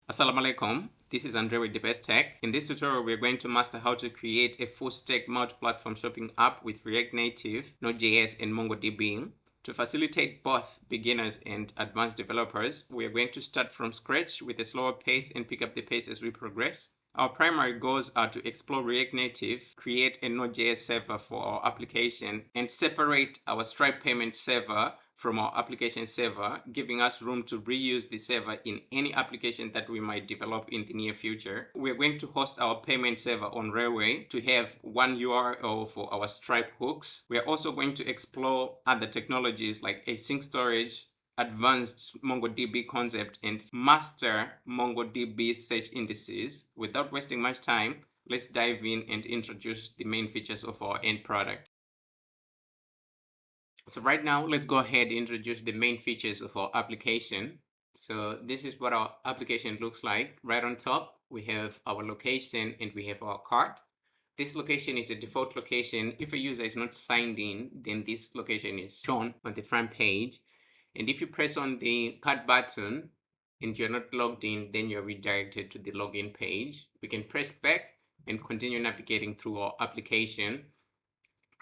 Assalamu alaikum. This is Andre with the Best Tech. In this tutorial, we're going to master how to create a full-stack multi-platform shopping app with React Native, Node.js, and MongoDB. To facilitate both beginners and advanced developers, we are going to start from scratch with a slower pace and pick up the pace as we progress. Our primary goals are to explore React Native, create a Node.js server for our application, and separate our Stripe payment server from our application server, giving us room to reuse the server in any application that we might develop in the near future. We're going to host our payment server on Railway to have one URL for our Stripe hooks. We are also going to explore other technologies like async storage, advanced MongoDB concept, and master MongoDB search indices. Without wasting much time, let's dive in and introduce the main features of our end product. So right now, let's go ahead and introduce the main features of our application. So this is what our application looks like. Right on top, we have our location and we have our cart. This location is a default location. If a user is not signed in, then this location is shown on the front page. And if you press on the cart button and you're not logged in, then you're redirected to the login page. We can press back and continue navigating through our application.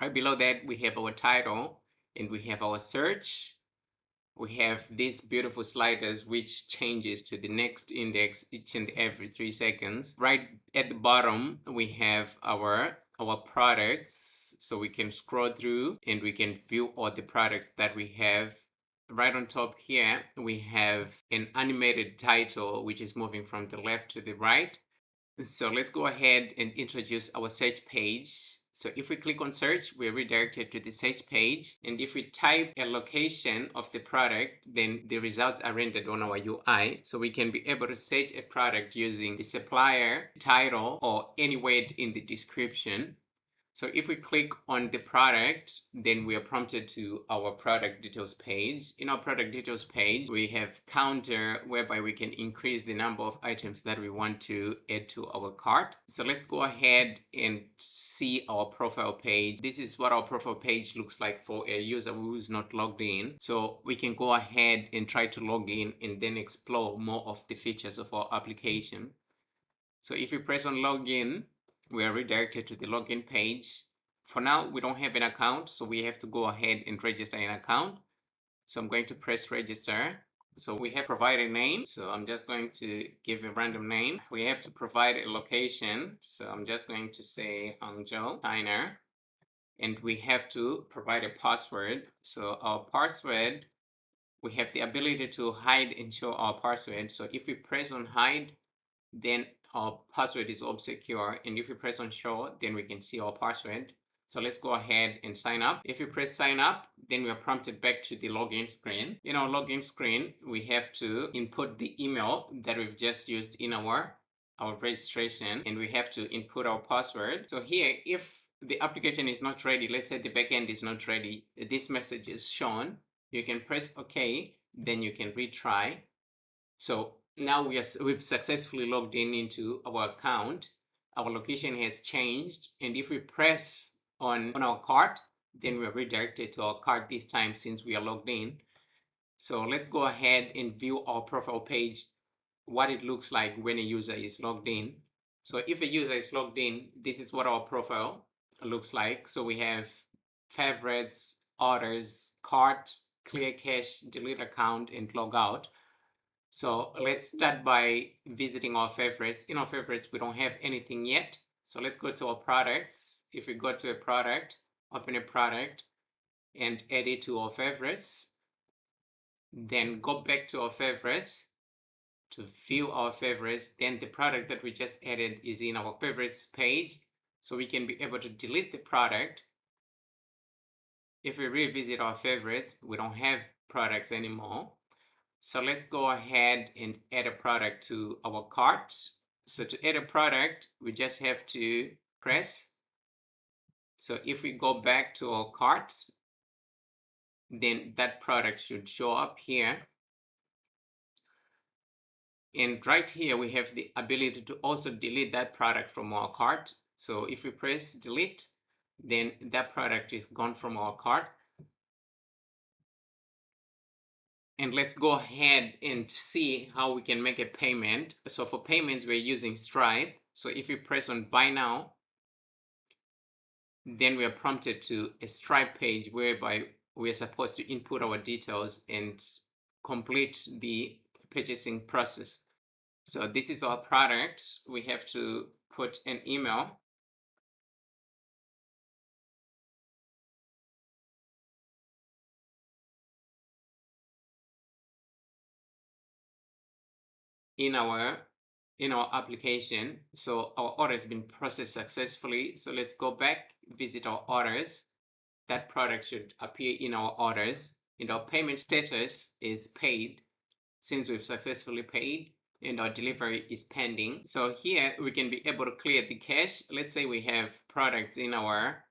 Right below that, we have our title and we have our search. We have these beautiful sliders which changes to the next index each and every 3 seconds. Right at the bottom, we have our products, so we can scroll through and we can view all the products that we have. Right on top here, we have an animated title which is moving from the left to the right. So let's go ahead and introduce our search page. So if we click on search, we're redirected to the search page. And if we type a location of the product, then the results are rendered on our UI. So we can be able to search a product using the supplier, title, or any word in the description. So if we click on the product, then we are prompted to our product details page. In our product details page, we have counter whereby we can increase the number of items that we want to add to our cart. So let's go ahead and see our profile page. This is what our profile page looks like for a user who is not logged in. So we can go ahead and try to log in and then explore more of the features of our application. So if you press on login, we are redirected to the login page. For now, we don't have an account, so we have to go ahead and register an account. So I'm going to press register. So we have provided a name. So I'm just going to give a random name. We have to provide a location. So I'm just going to say Hangzhou, China. And we have to provide a password. So our password, we have the ability to hide and show our password. So if we press on hide, then our password is obscure, and if we press on show, then we can see our password. So let's go ahead and sign up. If you press sign up, then we are prompted back to the login screen. In our login screen, we have to input the email that we've just used in our registration, and we have to input our password. So here, if the application is not ready, let's say the backend is not ready, this message is shown. You can press OK, then you can retry. So now we've successfully logged in into our account. Our location has changed, and if we press on our cart, then we're redirected to our cart this time since we are logged in. So let's go ahead and view our profile page, what it looks like when a user is logged in. So if a user is logged in, this is what our profile looks like. So we have favorites, orders, cart, clear cache, delete account, and log out. So let's start by visiting our favorites. In our favorites, we don't have anything yet. So let's go to our products. If we go to a product, open a product and add it to our favorites, then go back to our favorites to view our favorites. Then the product that we just added is in our favorites page. So we can be able to delete the product. If we revisit our favorites, we don't have products anymore. So let's go ahead and add a product to our cart. So to add a product, we just have to press. So if we go back to our cart, then that product should show up here. And right here, we have the ability to also delete that product from our cart. So if we press delete, then that product is gone from our cart. And let's go ahead and see how we can make a payment. So for payments, we're using Stripe. So if you press on Buy Now, then we are prompted to a Stripe page whereby we are supposed to input our details and complete the purchasing process. So this is our product. We have to put an email. In our application. So our order has been processed successfully. So let's go back, visit our orders. That product should appear in our orders, and our payment status is paid since we've successfully paid, and our delivery is pending. So here we can be able to clear the cache. Let's say we have products in our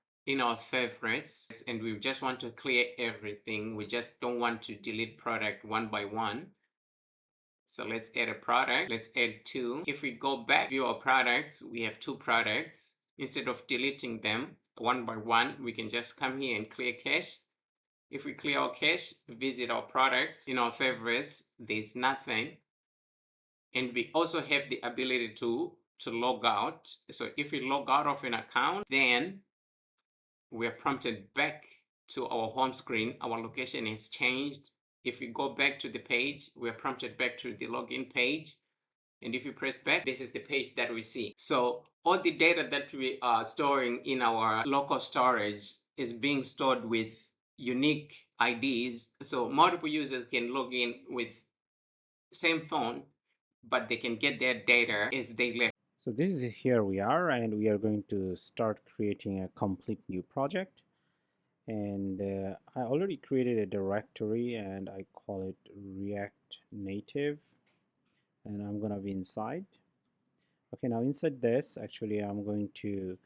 favorites and we just want to clear everything. We just don't want to delete product one by one. So let's add a product. Let's add two. If we go back, view our products, we have two products. Instead of deleting them one by one, we can just come here and clear cache. If we clear our cache, visit our products in our favorites, there's nothing. And we also have the ability to log out. So if we log out of an account, then we are prompted back to our home screen. Our location has changed. If we go back to the page, we are prompted back to the login page. And if you press back, this is the page that we see. So all the data that we are storing in our local storage is being stored with unique IDs. So multiple users can log in with same phone, but they can get their data as they left. So this is here we are, and we are going to start creating a complete new project. And I already created a directory and I call it React Native, and I'm gonna be inside. Okay, now inside this, actually I'm going to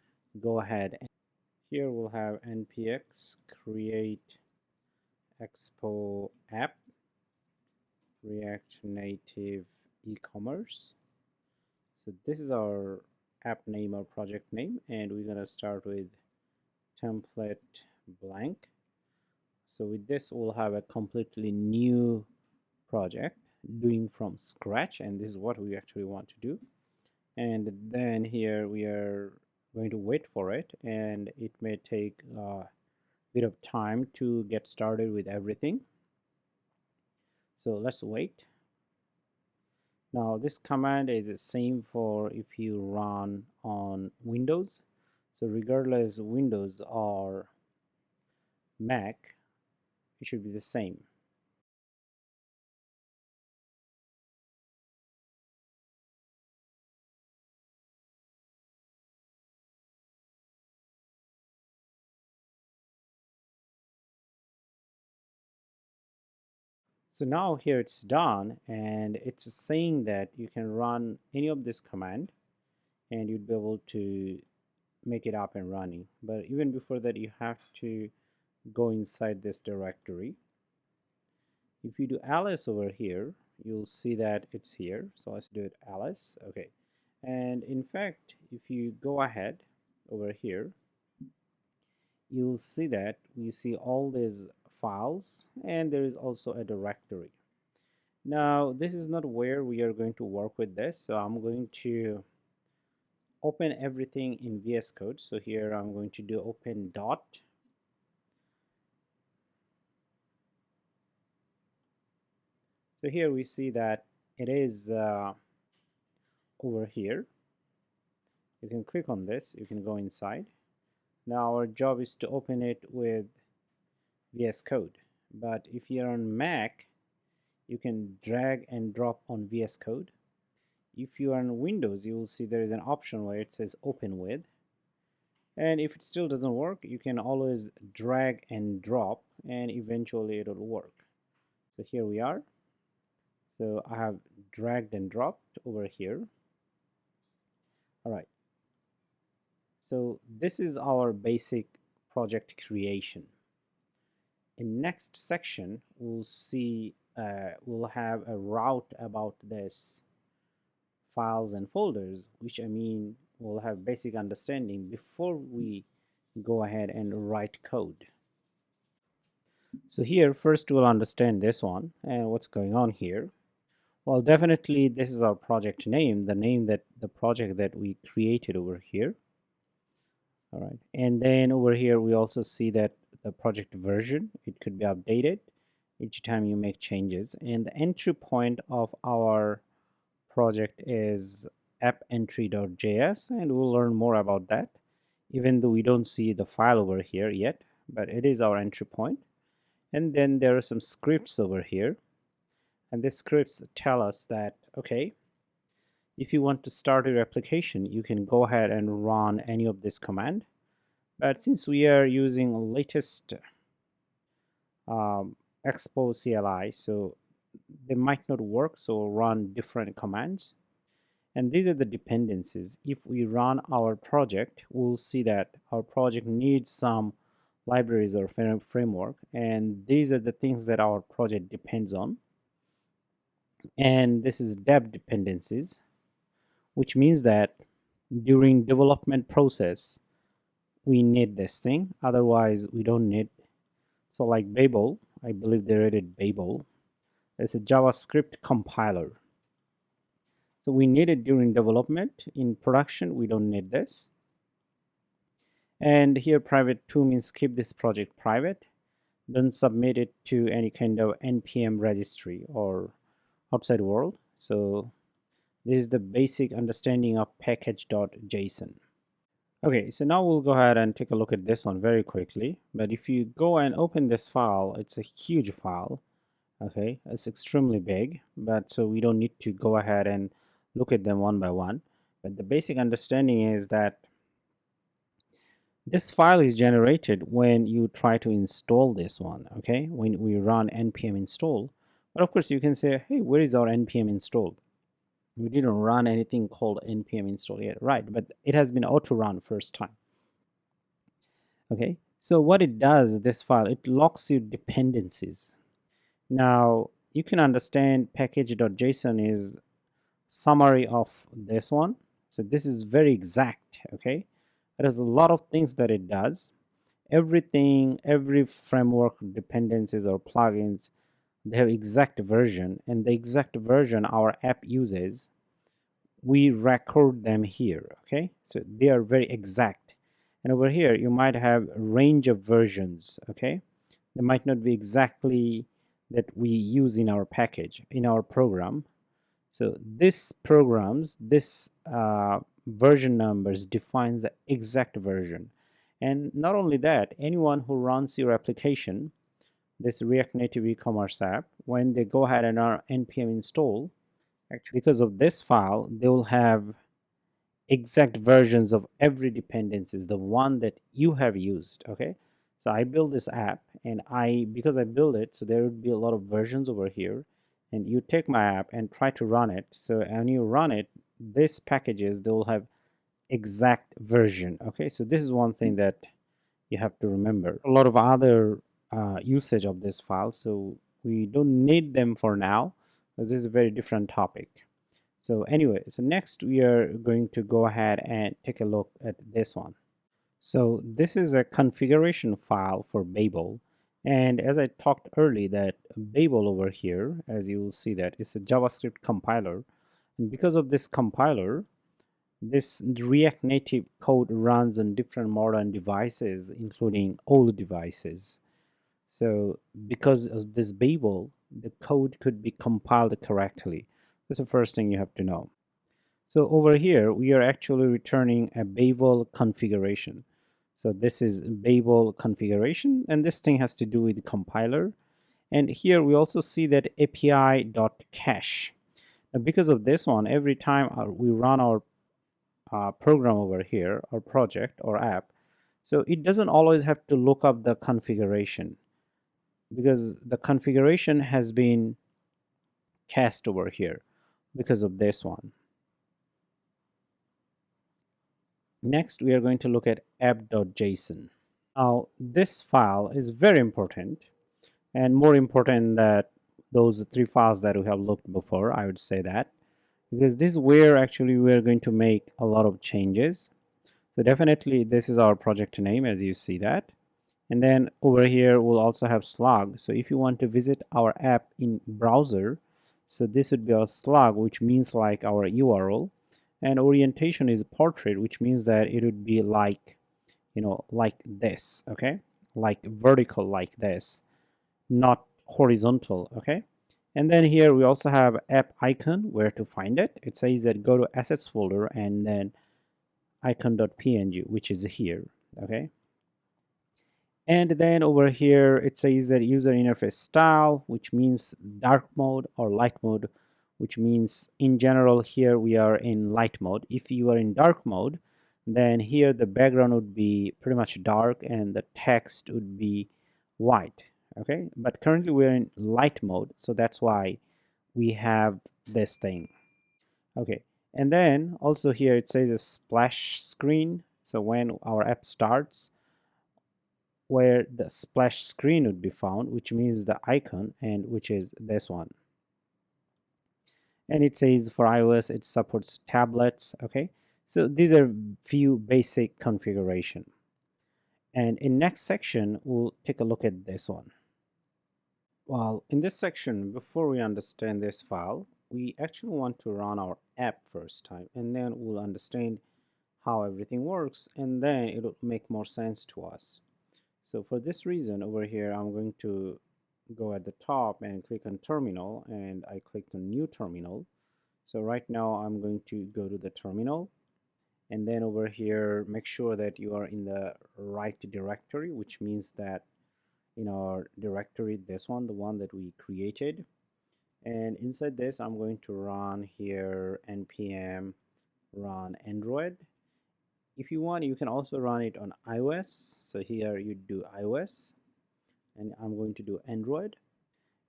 go ahead and here we'll have npx create expo app React Native e-commerce. So this is our app name or project name, and we're gonna start with template blank. So with this we'll have a completely new project doing from scratch, and this is what we actually want to do. And then here we are going to wait for it, and it may take a bit of time to get started with everything. So let's wait. Now this command is the same for if you run on Windows. So regardless Windows or Mac, it should be the same. So now here it's done, and it's saying that you can run any of this command and you'd be able to make it up and running. But even before that, you have to go inside this directory. If you do ls over here, you'll see that it's here. So let's do it ls. Okay. And in fact, if you go ahead over here, you'll see that we see all these files, and there is also a directory. Now this is not where we are going to work with this, so I'm going to open everything in VS Code. So here I'm going to do open dot. So here we see that it is over here. You can click on this, you can go inside. Now our job is to open it with VS Code, but if you're on Mac, you can drag and drop on VS Code. If you are on Windows, you will see there is an option where it says open with, and if it still doesn't work, you can always drag and drop and eventually it'll work. So here we are. So I have dragged and dropped over here. All right, so this is our basic project creation. In next section we'll see we'll have a route about this files and folders, which I mean we'll have basic understanding before we go ahead and write code. So here, first we'll understand this one and what's going on here. Well, definitely this is our project name, the name that the project that we created over here. All right, and then over here we also see that the project version, it could be updated each time you make changes, and the entry point of our project is app.entry.js, and we'll learn more about that, even though we don't see the file over here yet, but it is our entry point. And then there are some scripts over here, and these scripts tell us that, okay, if you want to start your application, you can go ahead and run any of this command. But since we are using latest Expo CLI, so they might not work, so we'll run different commands. And these are the dependencies. If we run our project, we'll see that our project needs some libraries or framework, and these are the things that our project depends on. And this is dev dependencies, which means that during development process we need this thing, otherwise we don't need. So like Babel, I believe they rated Babel, it's a JavaScript compiler. So we need it during development. In production we don't need this. And here private 2 means keep this project private, don't submit it to any kind of npm registry or outside world. So this is the basic understanding of package.json. Okay, so now we'll go ahead and take a look at this one very quickly. But if you go and open this file, it's a huge file. Okay, it's extremely big, but so we don't need to go ahead and look at them one by one. But the basic understanding is that this file is generated when you try to install this one, okay, when we run npm install. But of course you can say, hey, where is our npm install? We didn't run anything called npm install yet, right? But it has been auto run first time. Okay, so what it does, this file, it locks you dependencies. Now you can understand package.json is summary of this one. So this is very exact. Okay, it has a lot of things that it does. Everything, every framework dependencies or plugins, they have exact version, and the exact version our app uses, we record them here. Okay, so they are very exact. And over here you might have a range of versions. Okay, they might not be exactly that we use in our package, in our program. So this programs, this version numbers defines the exact version. And not only that, anyone who runs your application, this React Native e-commerce app, when they go ahead and run npm install, actually because of this file, they will have exact versions of every dependencies, the one that you have used. Okay, so I build this app, and because I build it, so there would be a lot of versions over here, and you take my app and try to run it. So when you run it, this packages, they will have exact version. Okay, so this is one thing that you have to remember. A lot of other usage of this file, so we don't need them for now, because this is a very different topic. So anyway, so next we are going to go ahead and take a look at this one. So this is a configuration file for Babel, and as I talked earlier, that Babel over here, as you will see, that is a JavaScript compiler, and because of this compiler, this React Native code runs on different modern devices, including old devices. So because of this Babel, the code could be compiled correctly. That's the first thing you have to know. So over here, we are actually returning a Babel configuration. So this is Babel configuration, and this thing has to do with the compiler. And here we also see that API.cache. Now because of this one, every time we run our program over here, or project or app, so it doesn't always have to look up the configuration, because the configuration has been cached over here because of this one. Next, we are going to look at app.json. Now, this file is very important, and more important than those 3 files that we have looked before, I would say that, because this is where actually we are going to make a lot of changes. So definitely this is our project name, as you see that, And then over here we'll also have slug. So if you want to visit our app in browser, so this would be our slug, which means like our URL, and orientation is portrait, which means that it would be like, you know, like this, okay, like vertical like this, not horizontal, okay. And then here we also have app icon, where to find it. It says that go to assets folder and then icon.png, which is here, okay. And then over here it says that user interface style, which means dark mode or light mode, which means in general here we are in light mode. If you are in dark mode, then here the background would be pretty much dark and the text would be white, okay. But currently we're in light mode, so that's why we have this thing, okay. And then also here it says a splash screen. So when our app starts, where the splash screen would be found, which means the icon, and which is this one. And it says for iOS it supports tablets, okay. So these are few basic configuration. And in next section we'll take a look at this one. Well, in this section, before we understand this file, we actually want to run our app first time, and then we'll understand how everything works, and then it'll make more sense to us. So for this reason over here, I'm going to go at the top and click on terminal, and I clicked on new terminal. So right now I'm going to go to the terminal, and then over here make sure that you are in the right directory, which means that in our directory, this one, the one that we created. And inside this I'm going to run here npm run Android. If you want, you can also run it on iOS. So here you do iOS, and I'm going to do Android.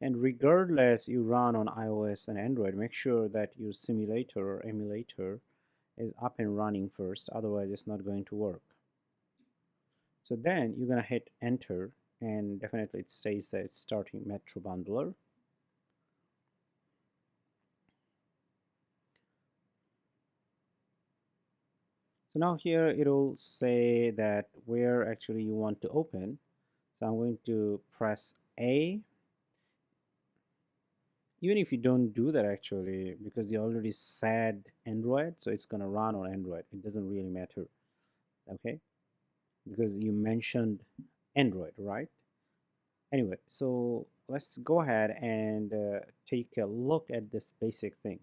And regardless you run on iOS and Android, make sure that your simulator or emulator is up and running first, otherwise it's not going to work. So then you're gonna hit enter, and definitely it says that it's starting Metro Bundler. So now here it'll say that where actually you want to open. So I'm going to press A. Even if you don't do that actually, because you already said Android, so it's gonna run on Android. It doesn't really matter, okay? Because you mentioned Android, right? Anyway, so let's go ahead and take a look at this basic thing.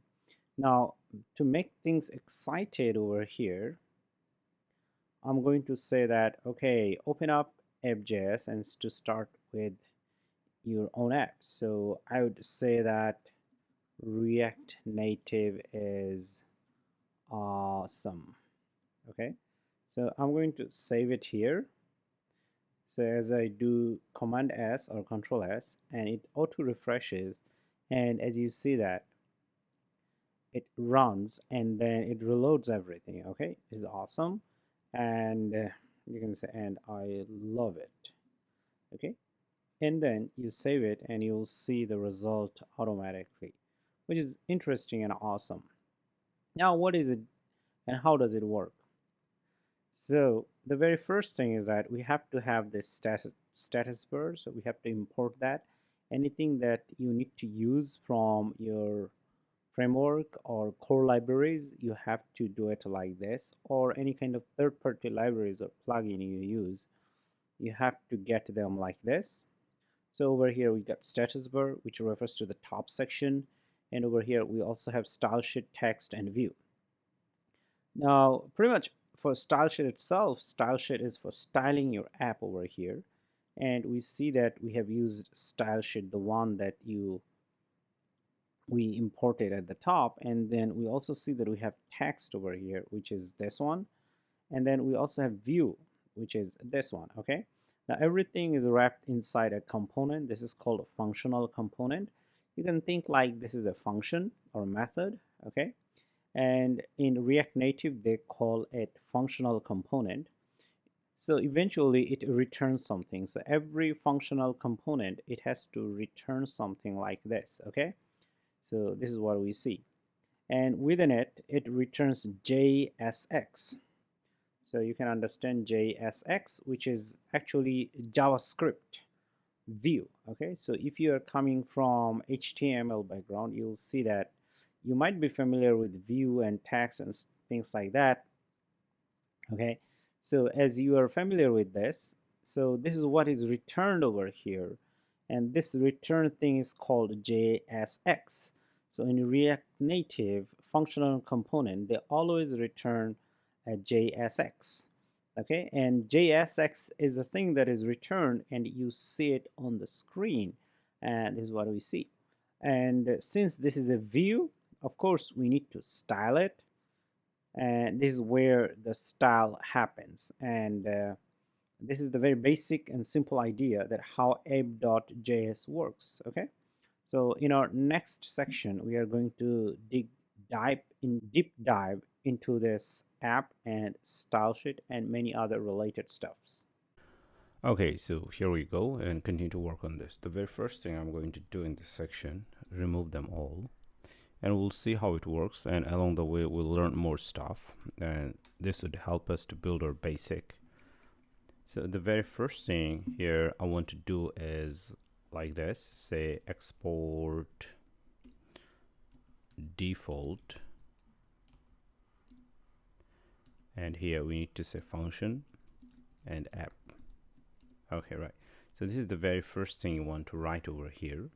Now, to make things excited over here, I'm going to say that, okay, open up app.js and to start with your own app. So I would say that React Native is awesome. Okay, so I'm going to save it here. So as I do Command S or Control S, and it auto refreshes, and as you see that it runs and then it reloads everything. Okay, it's awesome, and you can say, and I love it. Okay, and then you save it and you'll see the result automatically, which is interesting and awesome. Now what is it and how does it work? So the very first thing is that we have to have this status bar, so we have to import that. Anything that you need to use from your framework or core libraries, you have to do it like this, or any kind of third-party libraries or plugin you use, you have to get them like this. So over here we got status bar, which refers to the top section, and over here we also have style sheet, text, and view. Now pretty much for style sheet itself, style sheet is for styling your app over here, and we see that we have used style sheet, the one that we imported at the top, and then we also see that we have text over here, which is this one, and then we also have view, which is this one. Okay, now everything is wrapped inside a component. This is called a functional component. You can think like this is a function or a method. Okay, and in React Native they call it functional component. So eventually it returns something. So every functional component, it has to return something like this. Okay, so this is what we see, and within it, it returns JSX. So you can understand JSX, which is actually JavaScript view. Okay, so if you are coming from HTML background, you'll see that you might be familiar with view and text and things like that. Okay, so as you are familiar with this, so this is what is returned over here, and this return thing is called JSX. So in React Native functional component, they always return a JSX. Okay, and JSX is a thing that is returned and you see it on the screen, and this is what we see. And since this is a view, of course we need to style it, and this is where the style happens. And this is the very basic and simple idea that how app.js works. Okay, so in our next section we are going to deep dive into this app and style sheet and many other related stuffs. Okay, so here we go and continue to work on this. The very first thing I'm going to do in this section, remove them all, and we'll see how it works, and along the way we'll learn more stuff, and this would help us to build our basic. So the very first thing here I want to do is like this, say export default, and here we need to say function and app. Okay, right. So this is the very first thing you want to write over here.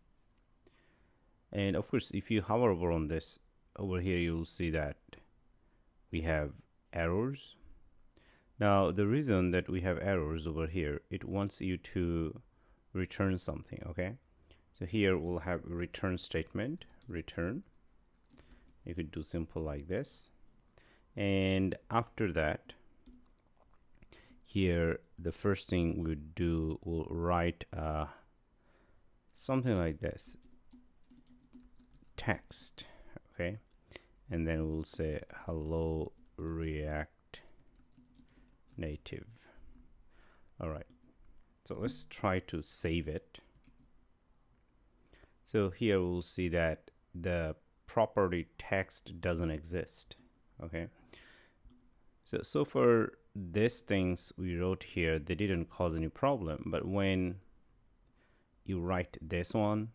And of course, if you hover over on this over here, you'll see that we have errors. Now, the reason that we have errors over here, it wants you to return something, okay? So here we'll have a return statement, return. You could do simple like this. And after that, here the first thing we do, we'll write something like this, text, okay, and then we'll say hello React Native. All right, so let's try to save it. So here we'll see that the property text doesn't exist. Okay, so for these things we wrote here, they didn't cause any problem, but when you write this one,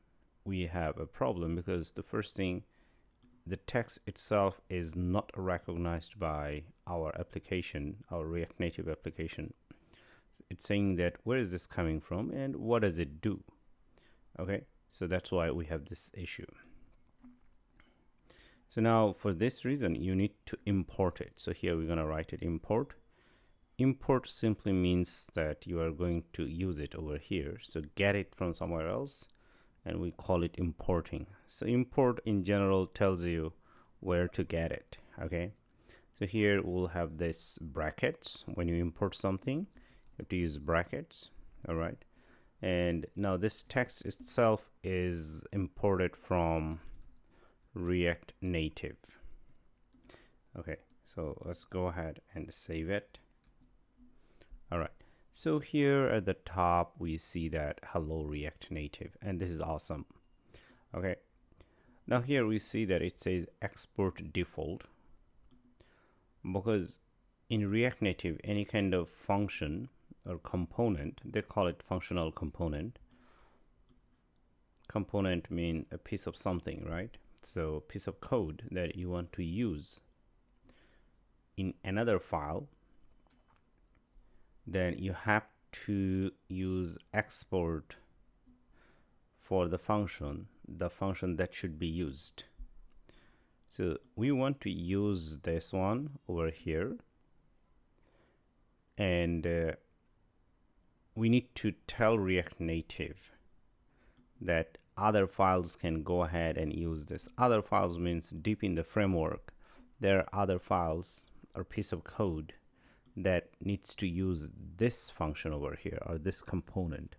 we have a problem, because the first thing, the text itself is not recognized by our application, our React Native application. It's saying that where is this coming from and what does it do? Okay, so that's why we have this issue. So now for this reason you need to import it. So here we're going to write it import. Import simply means that you are going to use it over here, so get it from somewhere else, and we call it importing. So import in general tells you where to get it. Okay, so here we'll have this brackets. When you import something, you have to use brackets. All right, and now this text itself is imported from React Native. Okay, so let's go ahead and save it. All right, so here at the top we see that hello React Native, and this is awesome. Okay, now here we see that it says export default, because in React Native any kind of function or component, they call it functional component. Component mean a piece of something, right? So piece of code that you want to use in another file, then you have to use export for the function that should be used. So we want to use this one over here, and we need to tell React Native that other files can go ahead and use this. Other files means deep in the framework there are other files or piece of code that needs to use this function over here, or this component.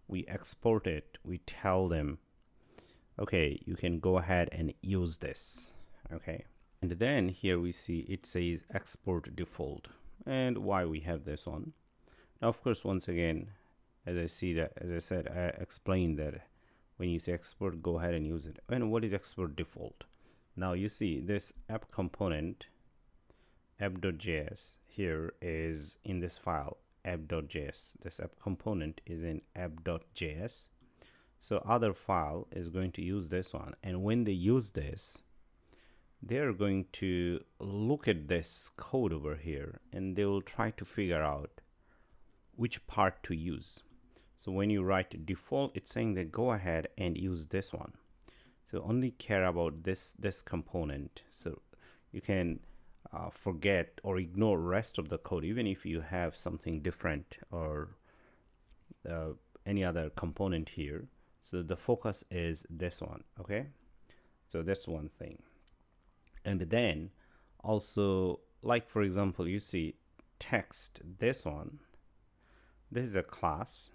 We export it, we tell them, okay, you can go ahead and use this. Okay, and then here we see it says export default, and why we have this one. Now of course, once again, as I said, I explained that when you say export, go ahead and use it. And what is export default? Now you see this app component, app.js, here is in this file app.js. This app component is in app.js. So other file is going to use this one, and when they use this, they're going to look at this code over here and they will try to figure out which part to use. So when you write default, it's saying that go ahead and use this one. So only care about this component. So you can forget or ignore rest of the code, even if you have something different or any other component here. So the focus is this one. Okay, so that's one thing. And then also, like for example, you see text, this one, this is a class.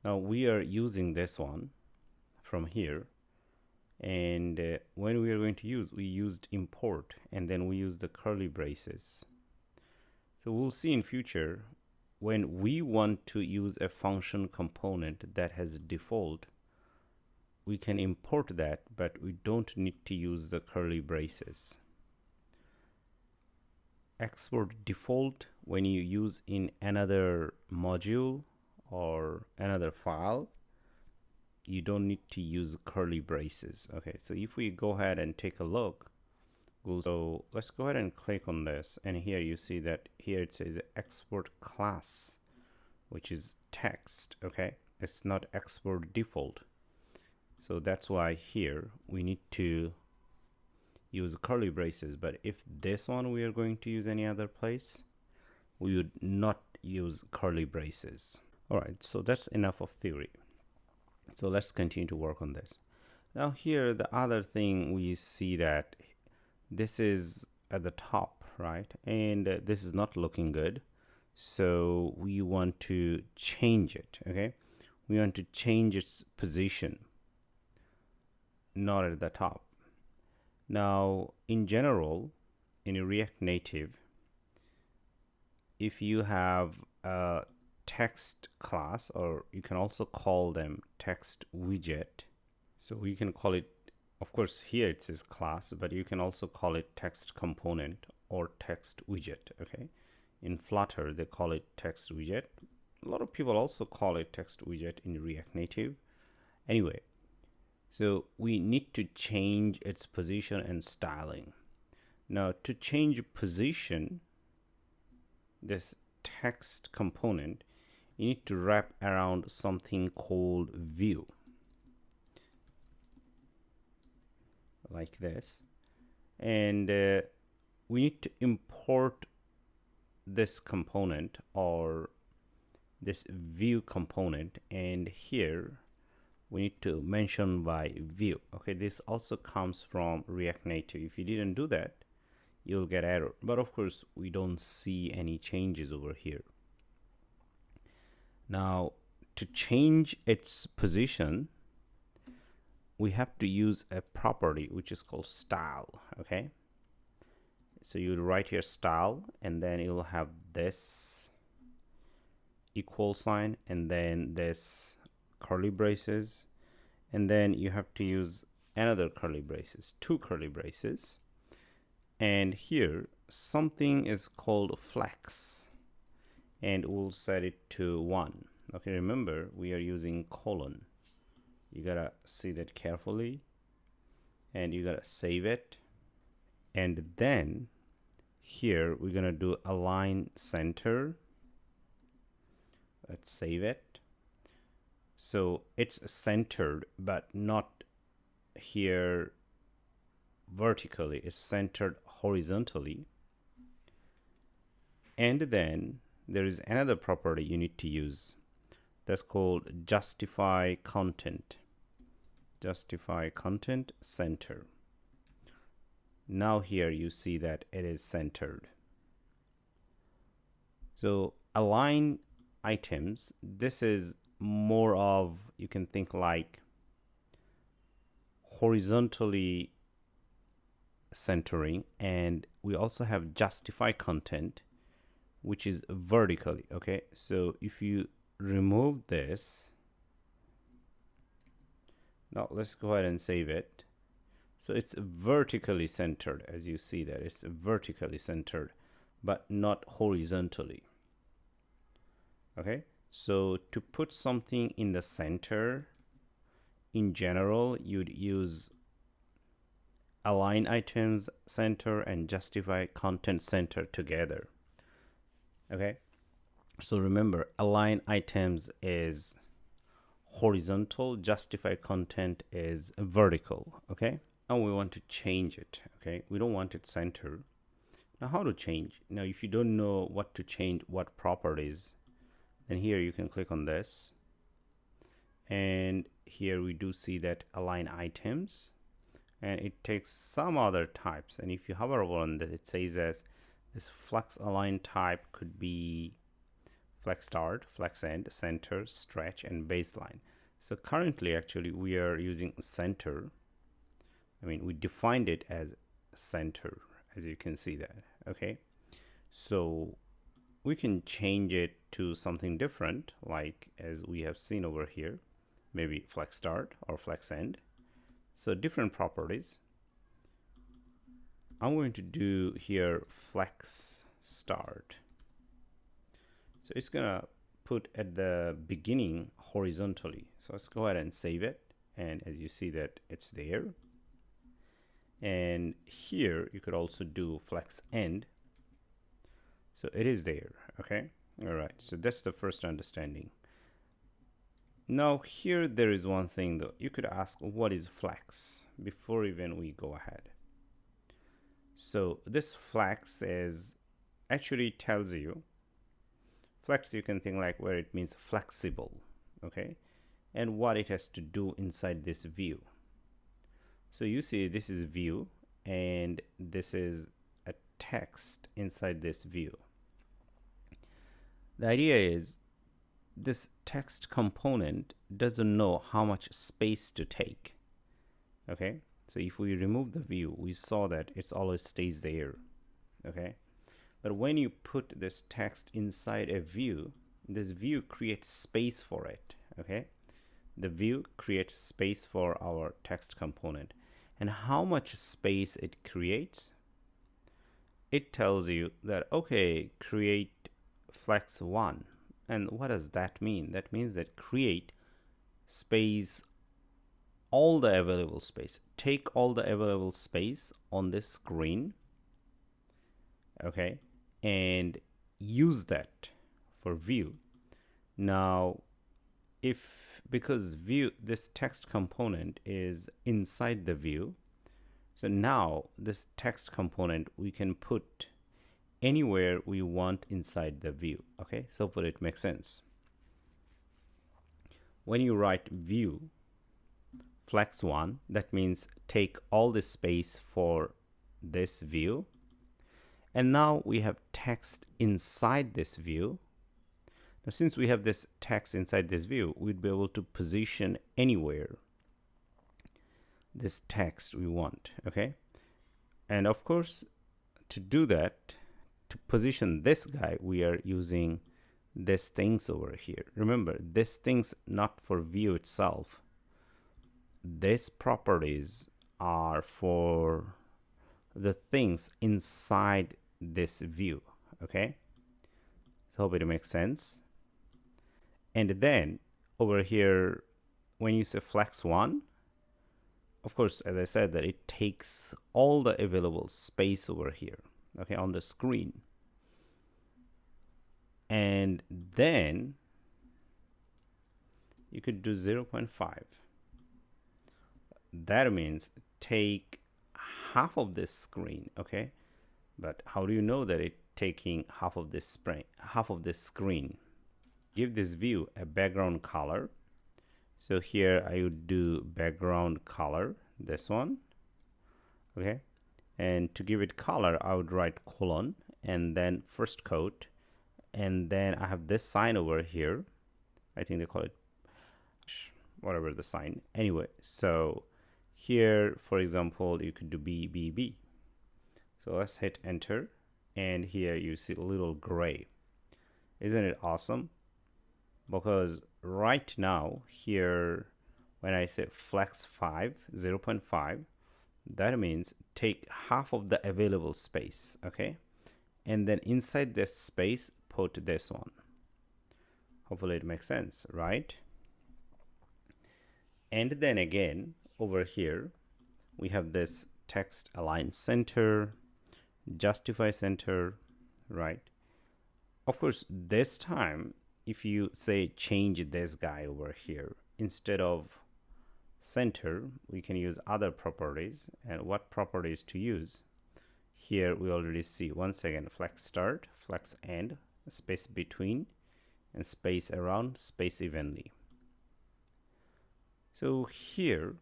Now we are using this one from here, and when we are going to use, we used import and then we use the curly braces. So we'll see in future when we want to use a function component that has default, we can import that, but we don't need to use the curly braces. Export default when you use in another module or another file, you don't need to use curly braces. Okay, so if we go ahead and take a look, so let's go ahead and click on this, and here you see that here it says export class, which is text. Okay, it's not export default. So that's why here we need to use curly braces. But if this one we are going to use any other place, we would not use curly braces. All right, so that's enough of theory. So let's continue to work on this. Now here, the other thing we see that this is at the top, right? And this is not looking good. So we want to change it, okay? We want to change its position, not at the top. Now, in general, in a React Native, if you have a text class, or you can also call them text widget. So we can call it, of course, here it says class, but you can also call it text component or text widget, okay? In Flutter, they call it text widget. A lot of people also call it text widget in React Native. Anyway, so we need to change its position and styling. Now to change position, this text component, you need to wrap around something called view, like this. And we need to import this component or this view component, and here we need to mention by view. Okay, this also comes from React Native. If you didn't do that, you'll get error. But of course, we don't see any changes over here. Now, to change its position, we have to use a property which is called style. Okay, so you write here style, and then you'll have this equal sign, and then this curly braces, and then you have to use another curly braces, 2 curly braces, and here something is called flex, and we'll set it to 1. Okay, remember we are using colon. You gotta see that carefully, and you gotta save it. And then here we're gonna do align center. Let's save it. So it's centered, but not here vertically. It's centered horizontally. And then there is another property you need to use. That's called justifyContent. JustifyContent center. Now here you see that it is centered. So alignItems, this is more of, you can think like horizontally centering, and we also have justifyContent, which is vertically. Okay, so if you remove this, now let's go ahead and save it. So it's vertically centered, as you see that it's vertically centered, but not horizontally. Okay, so to put something in the center, in general, you'd use alignItems center and justifyContent center together. Okay, so remember, alignItems is horizontal, justifyContent is vertical. Okay, now we want to change it. Okay, we don't want it center. Now how to change? Now if you don't know what to change, what properties, then here you can click on this, and here we do see that alignItems, and it takes some other types, and if you hover over on this, it says as this flex align type could be flex start, flex end, center, stretch, and baseline. So currently actually we are using center. I mean, we defined it as center, as you can see that. Okay, so we can change it to something different, like as we have seen over here, maybe flex start or flex end. So different properties. I'm going to do here flex start. So it's gonna put at the beginning horizontally. So let's go ahead and save it. And as you see that it's there. And here you could also do flex end. So it is there. Okay. All right. So that's the first understanding. Now here there is one thing though. You could ask, what is flex, before even we go ahead. So this flex is actually tells you, flex you can think like where it means flexible, okay, and what it has to do inside this view. So you see this is view, and this is a text inside this view. The idea is this text component doesn't know how much space to take. Okay, so if we remove the view, we saw that it's always stays there. Okay, but when you put this text inside a view, this view creates space for it. Okay, the view creates space for our text component, and how much space it creates, it tells you that, okay, create flex 1. And what does that mean? That means that create space, all the available space, take all the available space on this screen, okay, and use that for view. Now because view, this text component is inside the view, so now this text component we can put anywhere we want inside the view. Okay, so for it makes sense. When you write view flex 1, that means take all the space for this view, and now we have text inside this view. Now since we have this text inside this view, we'd be able to position anywhere this text we want. Okay, and of course to do that, to position this guy, we are using this things over here. Remember, this things not for view itself. These properties are for the things inside this view. Okay, so hope it makes sense. And then over here, when you say flex 1, of course, as I said, that it takes all the available space over here, okay, on the screen. And then you could do 0.5. That means take half of this screen. Okay, but how do you know that it's taking half of this screen? Give this view a background color. So here I would do background color, this one. Okay, and to give it color, I would write colon and then first quote, and then I have this sign over here. I think they call it whatever the sign. Anyway, so here, for example, you could do BBB. So let's hit enter, and here you see a little gray. Isn't it awesome? Because right now here, when I say flex 5, 0.5, that means take half of the available space. Okay, and then inside this space put this one. Hopefully it makes sense, right? And then again over here we have this text align center, justify center, right? Of course, this time if you say change this guy over here, instead of center we can use other properties. And what properties to use? Here we already see, once again, flex start, flex end, space between, and space around, space evenly. So here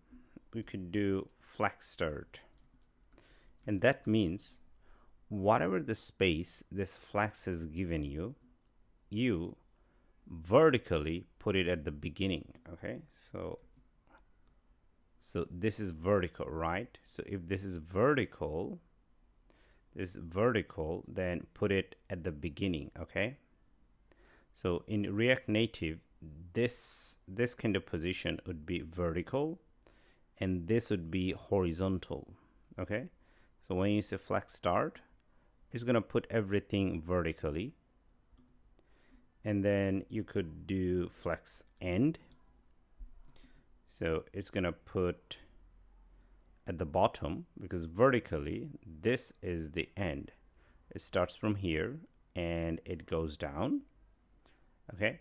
we could do flex start, and that means whatever the space this flex has given you, you vertically put it at the beginning. Okay, so this is vertical, right? So if this is vertical, then put it at the beginning. Okay, so in React Native, this kind of position would be vertical and this would be horizontal. Okay, so when you say flex start, it's gonna put everything vertically, and then you could do flex end, so it's gonna put at the bottom, because vertically this is the end. It starts from here and it goes down. Okay,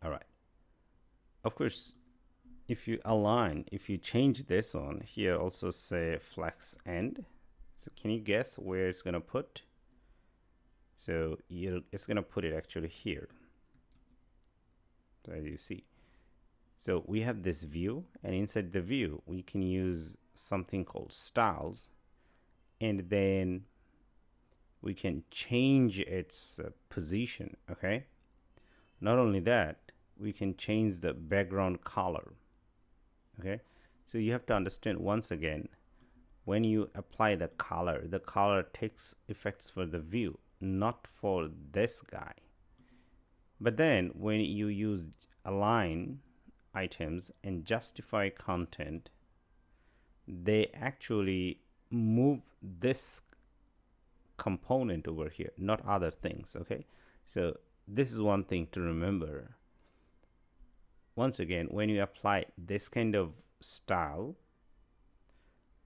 all right. Of course, if you align, if you change this one here, also say flex end, so can you guess where it's gonna put? So it's gonna put it actually here, so as you see. So we have this view, and inside the view we can use something called styles, and then we can change its position. Okay, not only that, we can change the background color. Okay, so you have to understand, once again, when you apply the color takes effects for the view, not for this guy. But then when you use align items and justify content, they actually move this component over here, not other things. Okay, so this is one thing to remember. Once again, when you apply this kind of style,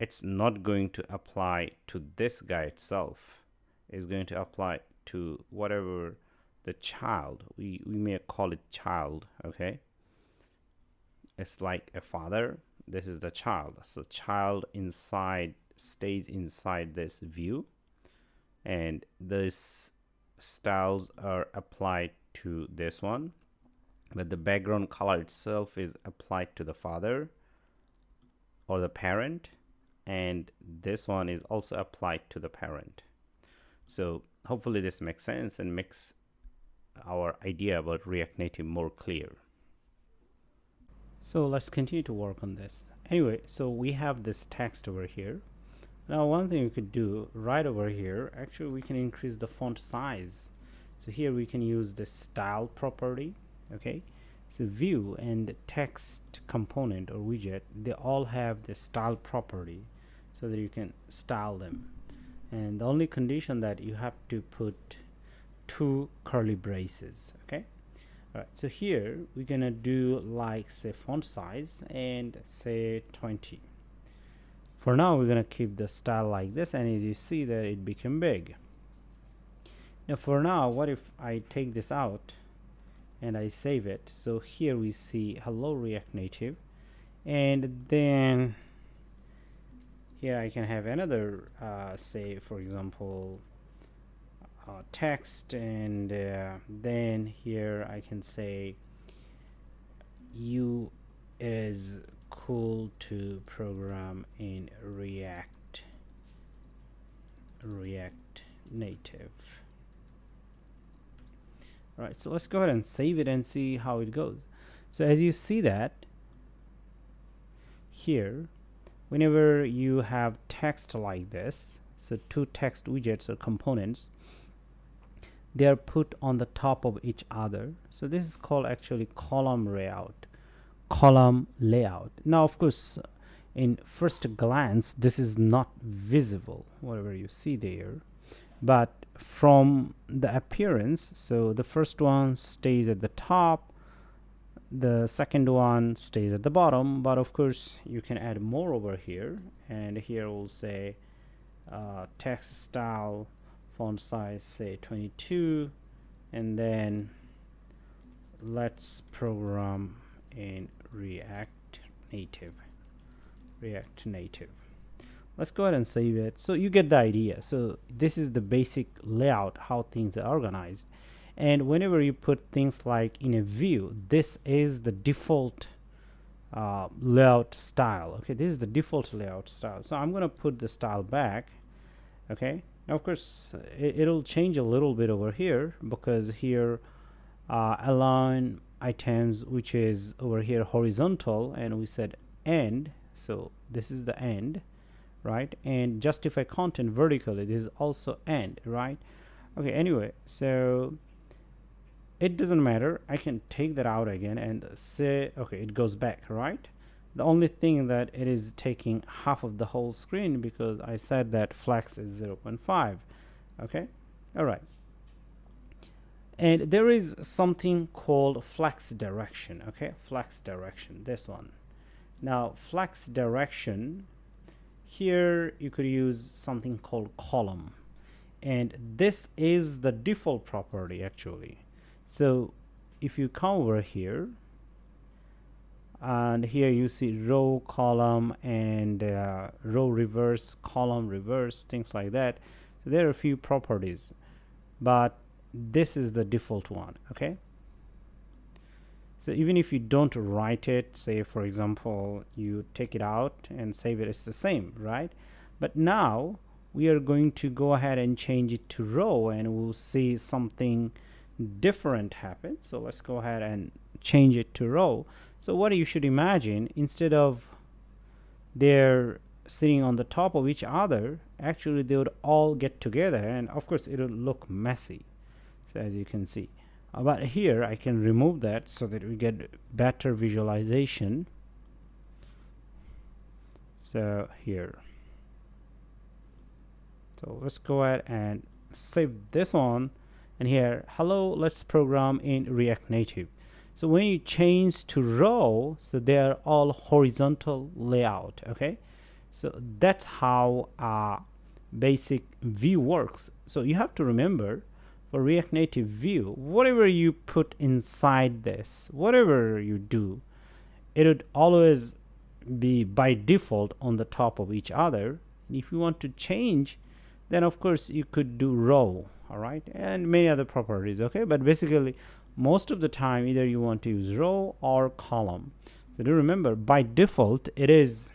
it's not going to apply to this guy itself. It's going to apply to whatever the child, we may call it child. Okay, it's like a father, this is the child, so child inside stays inside this view, and these styles are applied to this one, but the background color itself is applied to the father or the parent, and this one is also applied to the parent. So hopefully this makes sense and makes our idea about React Native more clear. So let's continue to work on this. Anyway, so we have this text over here. Now one thing we could do right over here, actually we can increase the font size. So here we can use the style property. Okay, so view and text component or widget, they all have the style property, so that you can style them. And the only condition that you have to put 2 curly braces. Okay, all right, so here we're gonna do like say font size and say 20. For now we're gonna keep the style like this, and as you see that it became big. Now for now, what if I take this out and I save it? So here we see hello React Native, and then here I can have another say for example text, and then here I can say you is cool to program in React Native. All right, so let's go ahead and save it and see how it goes. So as you see that here, whenever you have text like this, so 2 text widgets or components, they are put on the top of each other. So this is called actually column layout. Now of course, in first glance this is not visible, whatever you see there, but from the appearance, so the first one stays at the top, the second one stays at the bottom, but of course you can add more over here, and here we'll say text style, font size say 22, and then let's program in React Native. Let's go ahead and save it. So you get the idea. So this is the basic layout, how things are organized. And whenever you put things like in a view, this is the default layout style. Okay, this is the default layout style. So I'm going to put the style back. Okay, now of course it'll change a little bit over here, because here align items, which is over here horizontal, and we said end, so this is the end, right? And justify content vertically, this is also end, right? Okay, anyway, so it doesn't matter, I can take that out again and say okay, it goes back, right? The only thing that it is taking half of the whole screen, because I said that flex is 0.5. okay, all right. And there is something called flex direction. Okay, flex direction, this one. Now flex direction, here you could use something called column, and this is the default property actually. So if you come over here, and here you see row, column, and row reverse, column reverse, things like that. So there are a few properties, but this is the default one. Okay, so even if you don't write it, say for example you take it out and save it, it's the same, right? But now we are going to go ahead and change it to row, and we'll see something different happen. So let's go ahead and change it to row. So what you should imagine, instead of they're sitting on the top of each other, actually they would all get together, and of course it will look messy. So as you can see, but here I can remove that so that we get better visualization. So here, so let's go ahead and save this one, and here, hello, let's program in React Native. So when you change to row, so they are all horizontal layout. Okay, so that's how basic view works. So you have to remember, for React Native view, whatever you put inside this, whatever you do, it would always be by default on the top of each other. And if you want to change, then of course you could do row, all right, and many other properties. Okay, but basically most of the time either you want to use row or column. So do remember, by default it is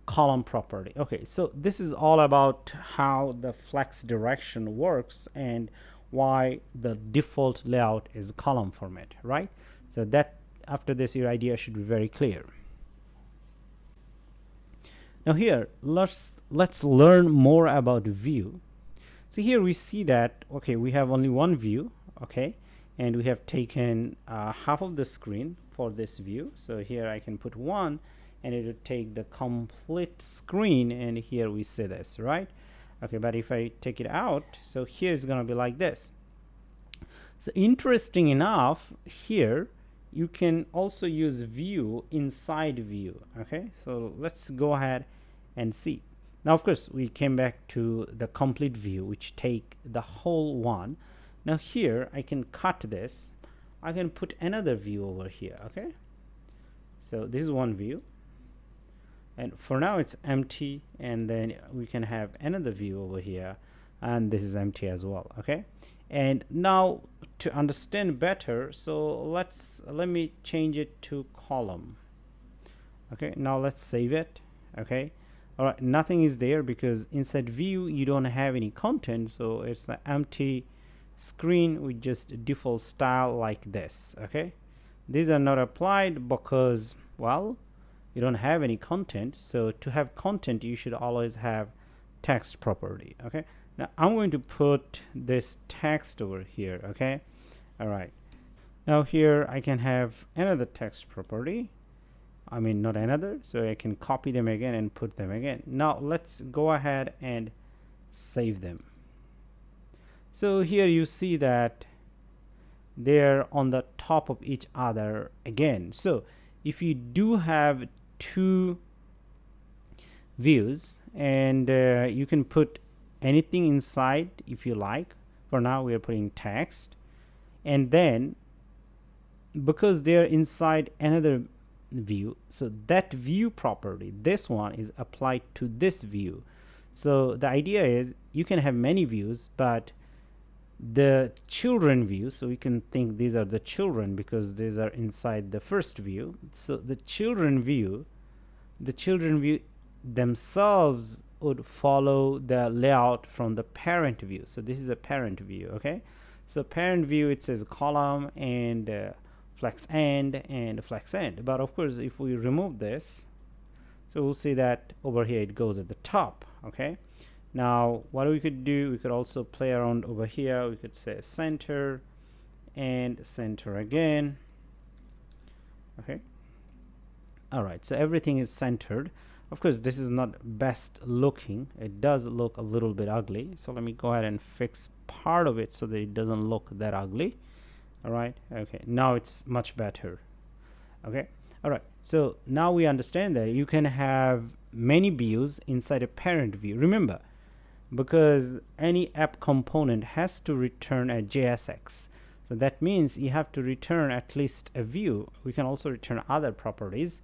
column property. Okay, so this is all about how the flex direction works and why the default layout is column format, right? So that after this your idea should be very clear. Now here let's learn more about view. So here we see that okay, we have only one view, okay, and we have taken half of the screen for this view. So here I can put one, and it would take the complete screen, and here we see this, right? Okay, but if I take it out, so here it's gonna be like this. So interesting enough, here you can also use view inside view. Okay, so let's go ahead and see. Now of course we came back to the complete view, which take the whole one. Now here I can cut this, I can put another view over here. Okay, so this is one view, and for now it's empty, and then we can have another view over here, and this is empty as well. Okay, and now to understand better, so let me change it to column. Okay, now let's save it. Okay, all right, nothing is there because inside view you don't have any content, so it's an empty screen with just default style like this. Okay, these are not applied because, well, you don't have any content. So to have content you should always have text property. Okay, now I'm going to put this text over here. Okay, all right, now here I can have another text property, I mean not another, so I can copy them again and put them again. Now let's go ahead and save them. So here you see that they're on the top of each other again. So if you do have two views, and you can put anything inside if you like. For now we are putting text, and then because they're inside another view, so that view property, this one, is applied to this view. So the idea is you can have many views, but the children view, so we can think these are the children because these are inside the first view. So the children view themselves would follow the layout from the parent view. So this is a parent view. Okay, so parent view, it says column and flex end and flex end. But of course, if we remove this, so we'll see that over here it goes at the top. Okay, now what we could do, we could also play around over here. We could say center and center again. Okay, all right, so everything is centered. Of course, this is not best looking. It does look a little bit ugly. So let me go ahead and fix part of it so that it doesn't look that ugly. All right. Okay. Now it's much better. Okay. All right. So now we understand that you can have many views inside a parent view. Remember, because any app component has to return a JSX. So that means you have to return at least a view. We can also return other properties.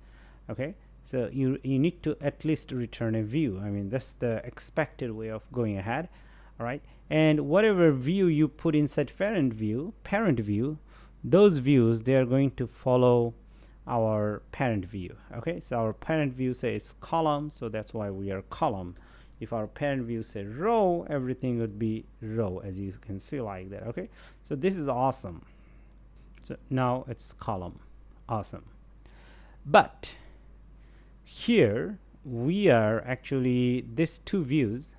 Okay. So you need to at least return a view. I mean, that's the expected way of going ahead. All right. And whatever view you put inside parent view, those views, they are going to follow our parent view. Okay. So our parent view says column, so that's why we are column. If our parent view says row, everything would be row, as you can see like that. Okay. So this is awesome. So now it's column. Awesome. But here we are actually these two views,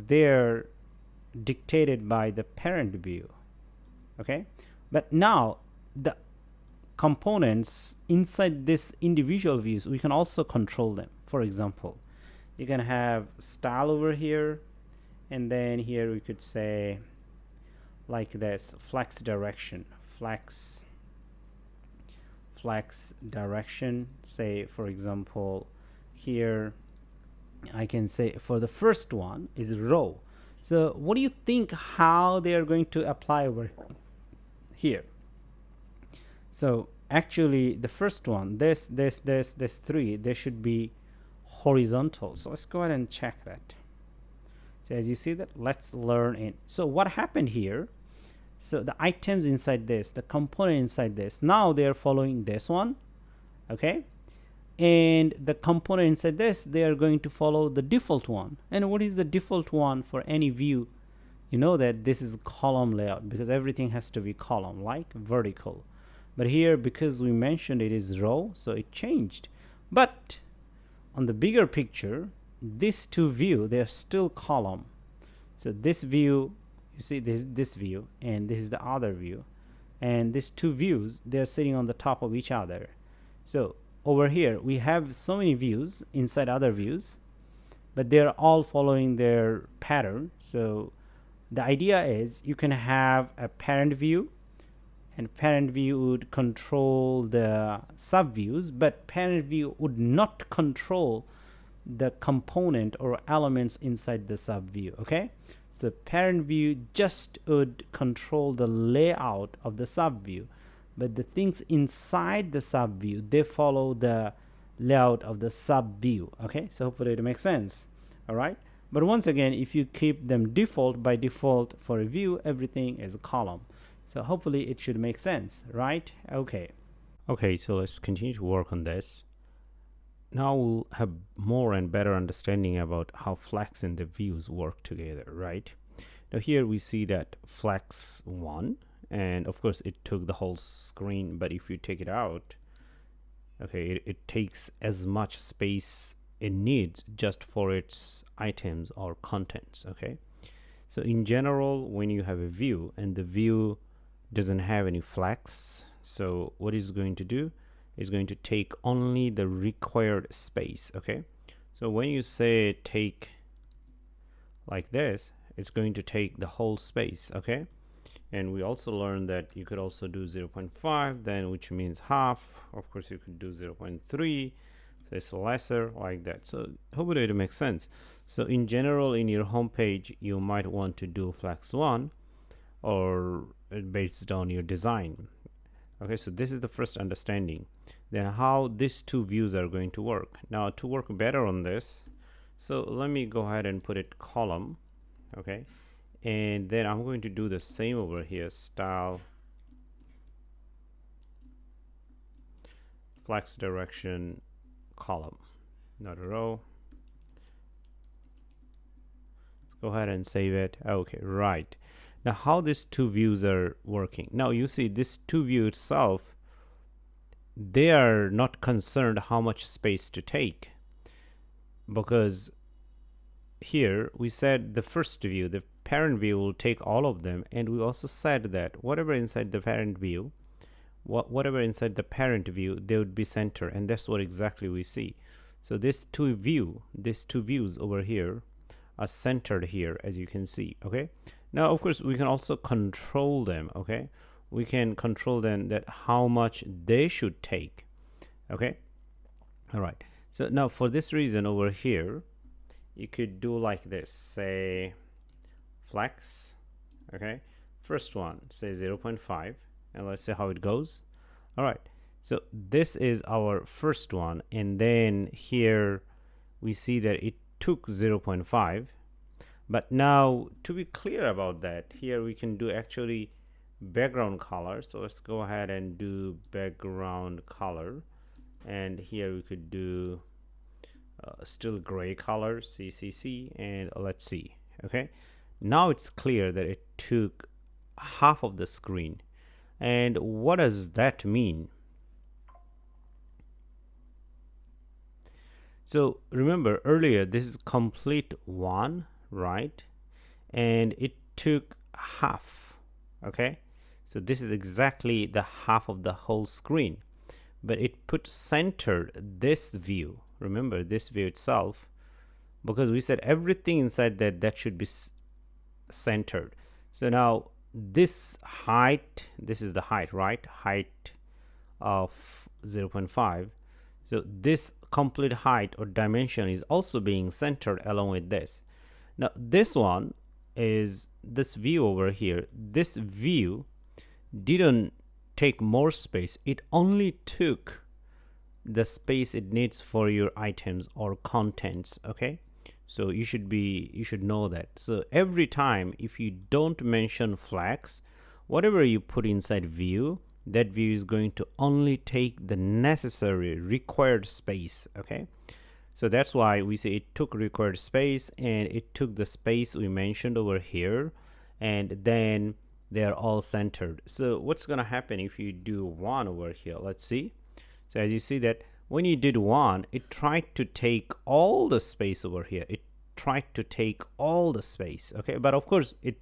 they're dictated by the parent view. Okay, but now the components inside this individual views, we can also control them. For example, you can have style over here, and then here we could say like this, flex direction, say, for example, here I can say for the first one is row. So what do you think how they are going to apply over here? So actually the first one, this three, they should be horizontal. So let's go ahead and check that. So as you see that, let's learn it. So what happened here, so the items inside this, the component inside this, now they are following this one. Okay, and the component inside this, they are going to follow the default one. And what is the default one for any view? You know that this is column layout, because everything has to be column, like vertical. But here, because we mentioned it is row, so it changed. But on the bigger picture, these two view, they are still column. So this view, you see this view, and this is the other view, and these two views, they're sitting on the top of each other. So over here we have so many views inside other views, but they're all following their pattern. So the idea is you can have a parent view, and parent view would control the subviews, but parent view would not control the component or elements inside the subview. Okay, so parent view just would control the layout of the subview, but the things inside the subview, they follow the layout of the subview. Okay, so hopefully it makes sense. All right, but once again, if you keep them default, by default for a view, everything is a column. So hopefully it should make sense, right? Okay, so let's continue to work on this. Now we'll have more and better understanding about how flex and the views work together, right? Now here we see that flex 1, and of course it took the whole screen, but if you take it out, okay, it takes as much space it needs just for its items or contents. Okay, so in general, when you have a view and the view doesn't have any flex, so what it's going to do is going to take only the required space. Okay, So when you say take like this, it's going to take the whole space, okay? And we also learned that you could also do 0.5, then which means half. Of course, you could do 0.3, so it's lesser, like that. So hopefully it makes sense. So in general, in your home page, you might want to do flex 1 or based on your design. Okay, so this is the first understanding. Then how these two views are going to work. Now to work better on this, so let me go ahead and put it column, okay? And then I'm going to do the same over here, style flex direction column, not a row. Let's go ahead and save it. Okay, right. Now how these two views are working. Now you see this two view itself, they are not concerned how much space to take, because here we said the first view, the parent view, will take all of them, and we also said that whatever inside the parent view, whatever inside the parent view, they would be center, and that's what exactly we see. So these two views over here are centered here, as you can see. Okay, now of course we can also control them. Okay, we can control them that how much they should take. Okay, all right. So now for this reason over here, you could do like this, say flex, okay, first one say 0.5, and let's see how it goes. All right, so this is our first one, and then here we see that it took 0.5. But now to be clear about that, here we can do actually background color. So let's go ahead and do background color, and here we could do still gray color, CCC, and let's see. Okay, now it's clear that it took half of the screen. And what does that mean? So remember earlier, this is complete one, right? And it took half. Okay, so this is exactly the half of the whole screen, but it put centered this view. Remember this view itself, because we said everything inside that should be centered. So now this height, this is the height, right? Height of 0.5. So this complete height or dimension is also being centered along with this. Now this one is this view over here. This view didn't take more space. It only took the space it needs for your items or contents. Okay, so you should know that. So every time if you don't mention flex, whatever you put inside view, that view is going to only take the necessary required space. Okay, so that's why we say it took required space, and it took the space we mentioned over here, and then they're all centered. So what's gonna happen if you do one over here? Let's see. So as you see that when you did one, it tried to take all the space over here. It tried to take all the space. Okay, but of course it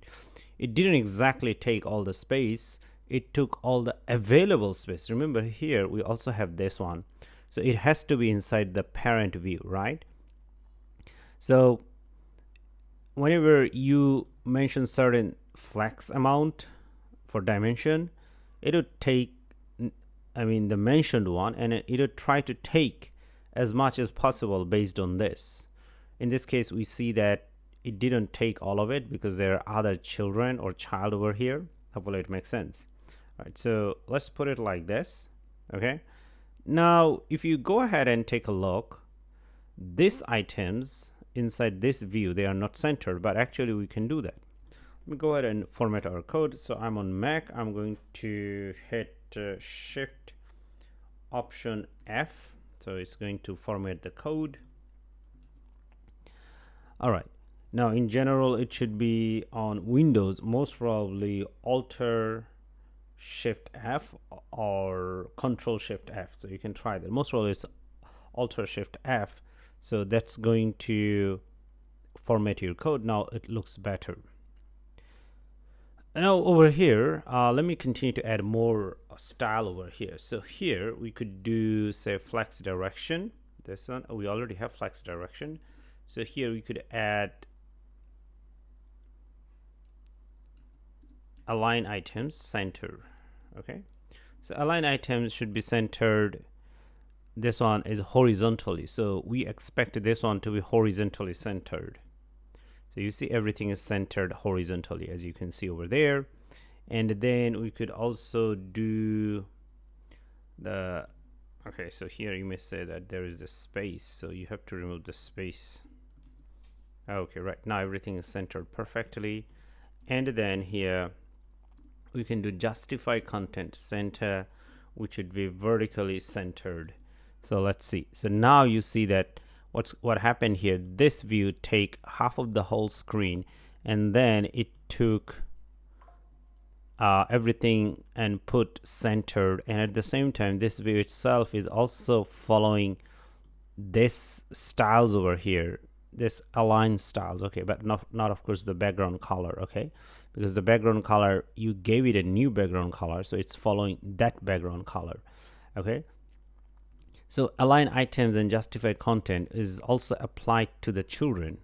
didn't exactly take all the space. It took all the available space. Remember here we also have this one, so it has to be inside the parent view, right? So whenever you mention certain flex amount for dimension, it would take, the mentioned one, and it would try to take as much as possible based on this. In this case, we see that it didn't take all of it because there are other children or child over here. Hopefully it makes sense. All right, so let's put it like this. Okay, now if you go ahead and take a look, these items inside this view, they are not centered, but actually we can do that. Let me go ahead and format our code. So I'm on Mac. I'm going to hit Shift Option F. So it's going to format the code. All right. Now in general, it should be on Windows, most probably Alt Shift F or Control Shift F. So you can try that. Most probably it's Alt Shift F. So that's going to format your code. Now it looks better. Now over here, let me continue to add more style over here. So here we could do, say, flex direction. this one. Oh, we already have flex direction, so here we could add alignItems center. Okay, so alignItems should be centered. This one is horizontally, so we expect this one to be horizontally centered. So you see everything is centered horizontally, as you can see over there. And then we could also do the, okay, so here you may say that there is the space, so you have to remove the space. Okay, right now everything is centered perfectly. And then here we can do justifyContent center, which should be vertically centered. So let's see. So now you see that what happened here. This view take half of the whole screen, and then it took everything and put centered, and at the same time this view itself is also following this styles over here, this align styles. Okay, but not of course the background color. Okay, because the background color, you gave it a new background color, so it's following that background color. Okay, so alignItems and justifyContent is also applied to the children.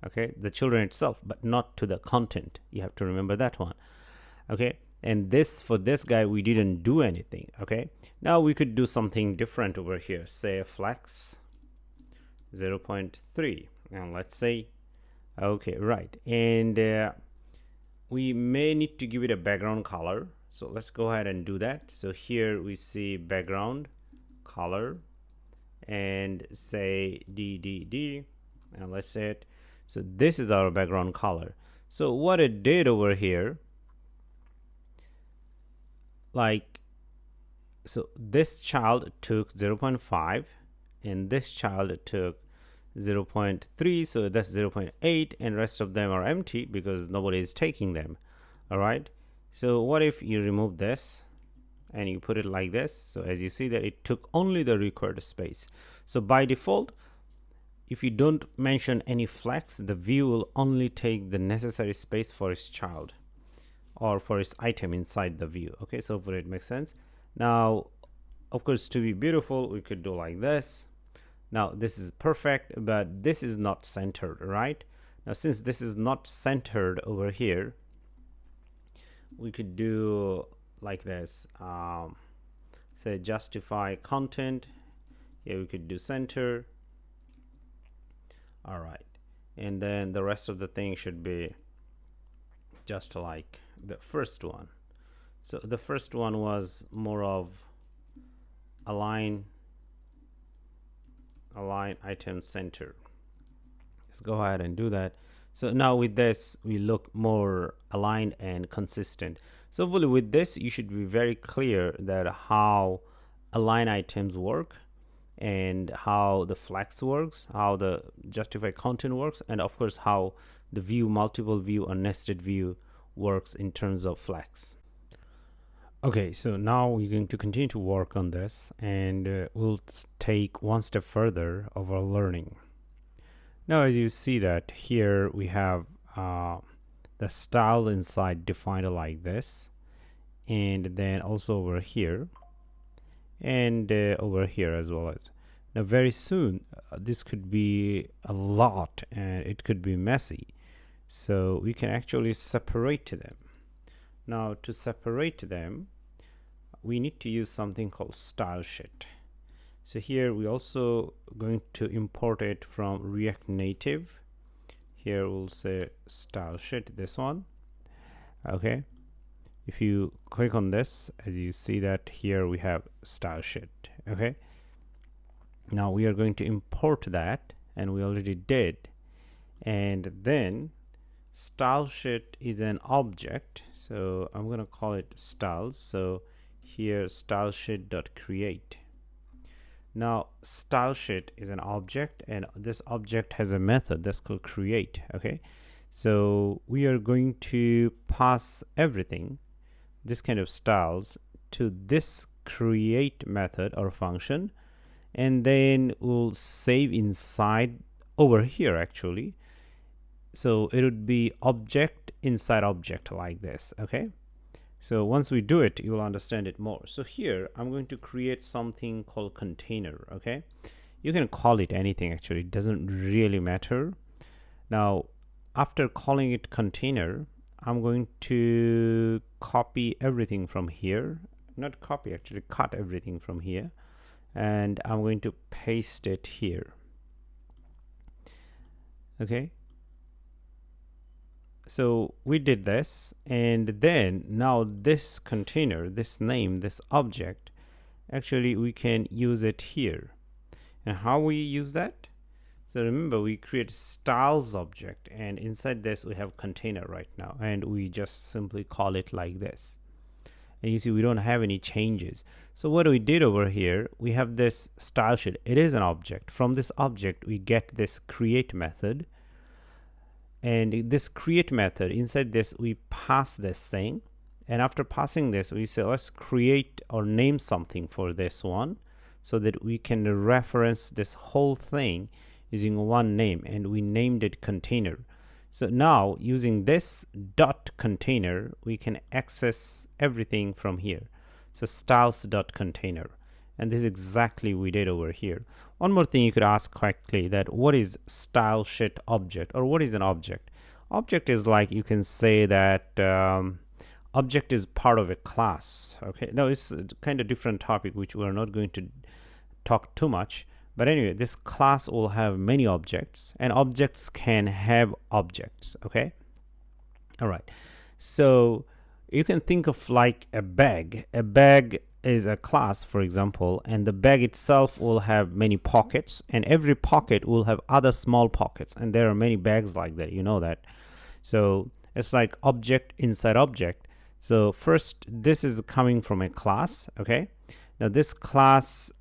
Okay, the children itself, but not to the content. You have to remember that one. Okay, and this, for this guy, we didn't do anything. Okay, now we could do something different over here, say flex 0.3, and let's say, okay, right, and we may need to give it a background color, so let's go ahead and do that. So here we see background color and say DDD, and let's say it. So this is our background color. So what it did over here, like, so this child took 0.5 and this child took 0.3, so that's 0.8, and rest of them are empty because nobody is taking them. All right, so what if you remove this and you put it like this? So as you see that it took only the required space. So by default, if you don't mention any flex, the view will only take the necessary space for its child or for its item inside the view. Okay, so for it makes sense. Now, of course, to be beautiful, we could do like this. Now this is perfect, but this is not centered, right? Now since this is not centered over here, we could do like this. Say justifyContent. Here we could do center. All right, and then the rest of the thing should be just like the first one. So the first one was more of alignItem center. Let's go ahead and do that. So now with this, we look more aligned and consistent. So with this, you should be very clear that how alignItems work and how the flex works, how the justifyContent works, and of course how the view, multiple view or nested view works in terms of flex. Okay, so now we're going to continue to work on this, and we'll take one step further of our learning. Now as you see that here we have the style inside defined like this, and then also over here and over here as well. As now very soon this could be a lot and it could be messy, so we can actually separate them. Now to separate them, we need to use something called style sheet. So here we also going to import it from React Native. Here we'll say style sheet, this one. Okay, if you click on this, as you see that here we have style sheet. Okay, now we are going to import that, and we already did. And then style sheet is an object, so I'm going to call it styles. So here style sheet.create. Now style sheet is an object, and this object has a method that's called create. Okay, so we are going to pass everything, this kind of styles, to this create method or function, and then we'll save inside over here actually. So it would be object inside object like this. Okay, so once we do it, you will understand it more. So here I'm going to create something called container. Okay, You can call it anything actually, it doesn't really matter. Now after calling it container, I'm going to copy everything from here, not copy, actually cut everything from here, and I'm going to paste it here. Okay, so we did this, and then now this container, this name, this object, actually we can use it here. And how we use that? So remember, we create styles object, and inside this we have container right now, and we just simply call it like this. And you see we don't have any changes. So what we did over here, we have this style sheet. It is an object. From this object we get this create method, and this create method, inside this we pass this thing, and after passing this we say let's create or name something for this one, so that we can reference this whole thing using one name, and we named it container. So now using this dot container we can access everything from here. So styles dot container, and this is exactly we did over here. One more thing you could ask quickly, that what is style sheet object, or what is an object? Object is like, you can say that object is part of a class. Okay, now it's a kind of different topic which we're not going to talk too much, but anyway, this class will have many objects, and objects can have objects. Okay, all right, so you can think of like a bag. A bag is a class, for example, and the bag itself will have many pockets, and every pocket will have other small pockets, and there are many bags like that, you know that. So it's like object inside object. So first, this is coming from a class. Okay, now this class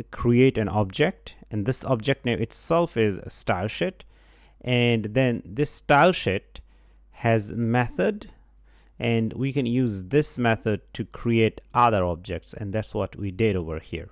create an object, and this object name itself is a style sheet, and then this style sheet has method, and we can use this method to create other objects, and that's what we did over here.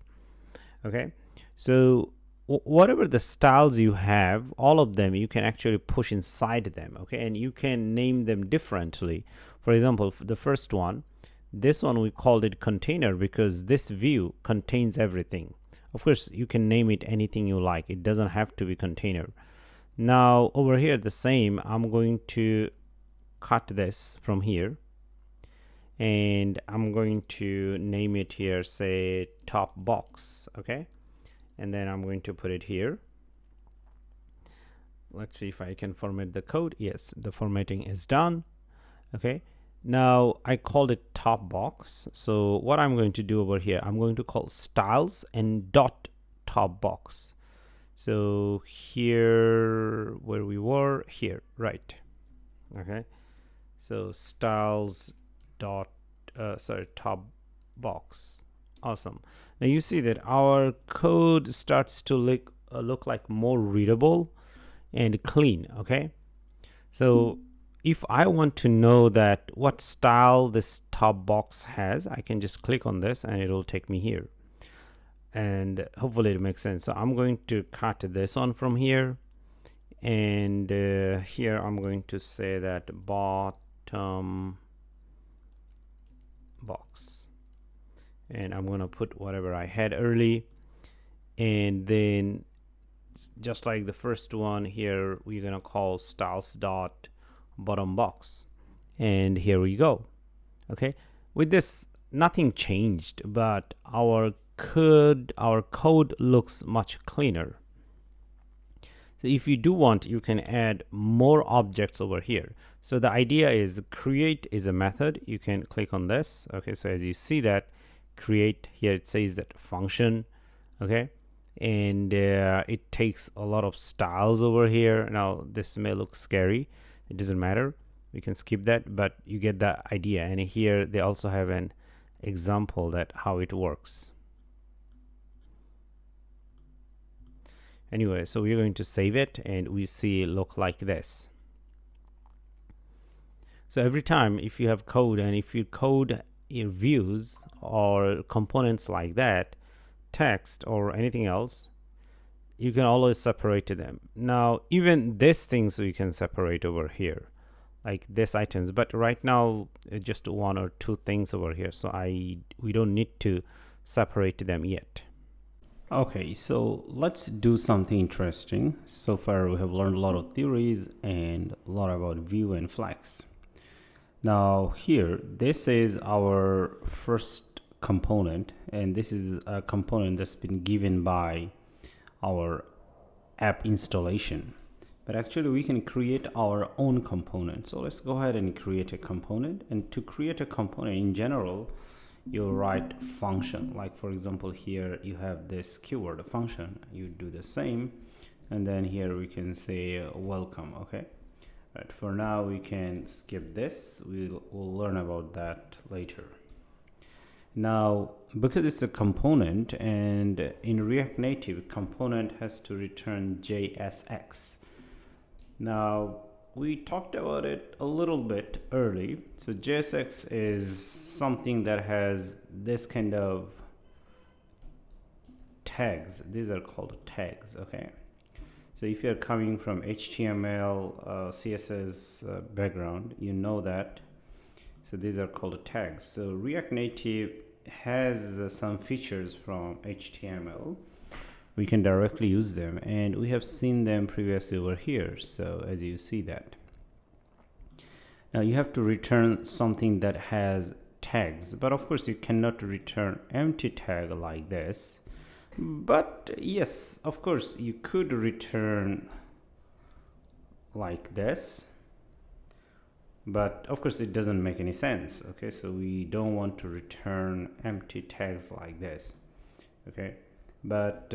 Okay, so whatever the styles you have, all of them you can actually push inside them. Okay, and you can name them differently. For example, the first one, this one we called it container because this view contains everything. Of course you can name it anything you like, it doesn't have to be container. Now over here the same, I'm going to cut this from here, and I'm going to name it here, say top box. Okay, and then I'm going to put it here. Let's see if I can format the code. Yes, the formatting is done. Okay, now I called it top box. So what I'm going to do over here, I'm going to call styles and dot top box. So here where we were, here, right? Okay, so styles dot top box. Awesome. Now you see that our code starts to look like more readable and clean. Okay, so if I want to know that what style this top box has, I can just click on this and it will take me here, and hopefully it makes sense. So I'm going to cut this one from here, and here I'm going to say that bottom box, and I'm going to put whatever I had early, and then just like the first one here, we're going to call styles dot bottom box, and here we go. Okay, with this nothing changed, but our code looks much cleaner. So if you do want, you can add more objects over here. So the idea is create is a method. You can click on this. Okay, so as you see that create here, it says that function. Okay, and it takes a lot of styles over here. Now this may look scary, it doesn't matter, we can skip that, but you get the idea. And here they also have an example that how it works. Anyway, so we're going to save it, and we see it look like this. So every time if you have code, and if you code your views or components like that, text or anything else, you can always separate them. Now even these things we can separate over here, like this items, but right now just one or two things over here, so we don't need to separate them yet. Okay, so let's do something interesting. So far we have learned a lot of theories and a lot about view and flex. Now here, this is our first component, and this is a component that's been given by our app installation. But actually we can create our own component. So let's go ahead and create a component. And to create a component in general, you write function. Like for example, here you have this keyword function. You do the same, and then here we can say welcome. Okay. Right, for now we can skip this. We'll learn about that later. Now, because it's a component, and in React Native, component has to return JSX. Now, we talked about it a little bit early. So JSX is something that has this kind of tags. These are called tags, okay? So if you're coming from HTML, CSS background, you know that. So these are called tags. So React Native has some features from HTML. We can directly use them, and we have seen them previously over here. So as you see that. Now you have to return something that has tags, but of course you cannot return empty tag like this. But yes, of course you could return like this, but of course it doesn't make any sense. Okay, so we don't want to return empty tags like this. Okay, but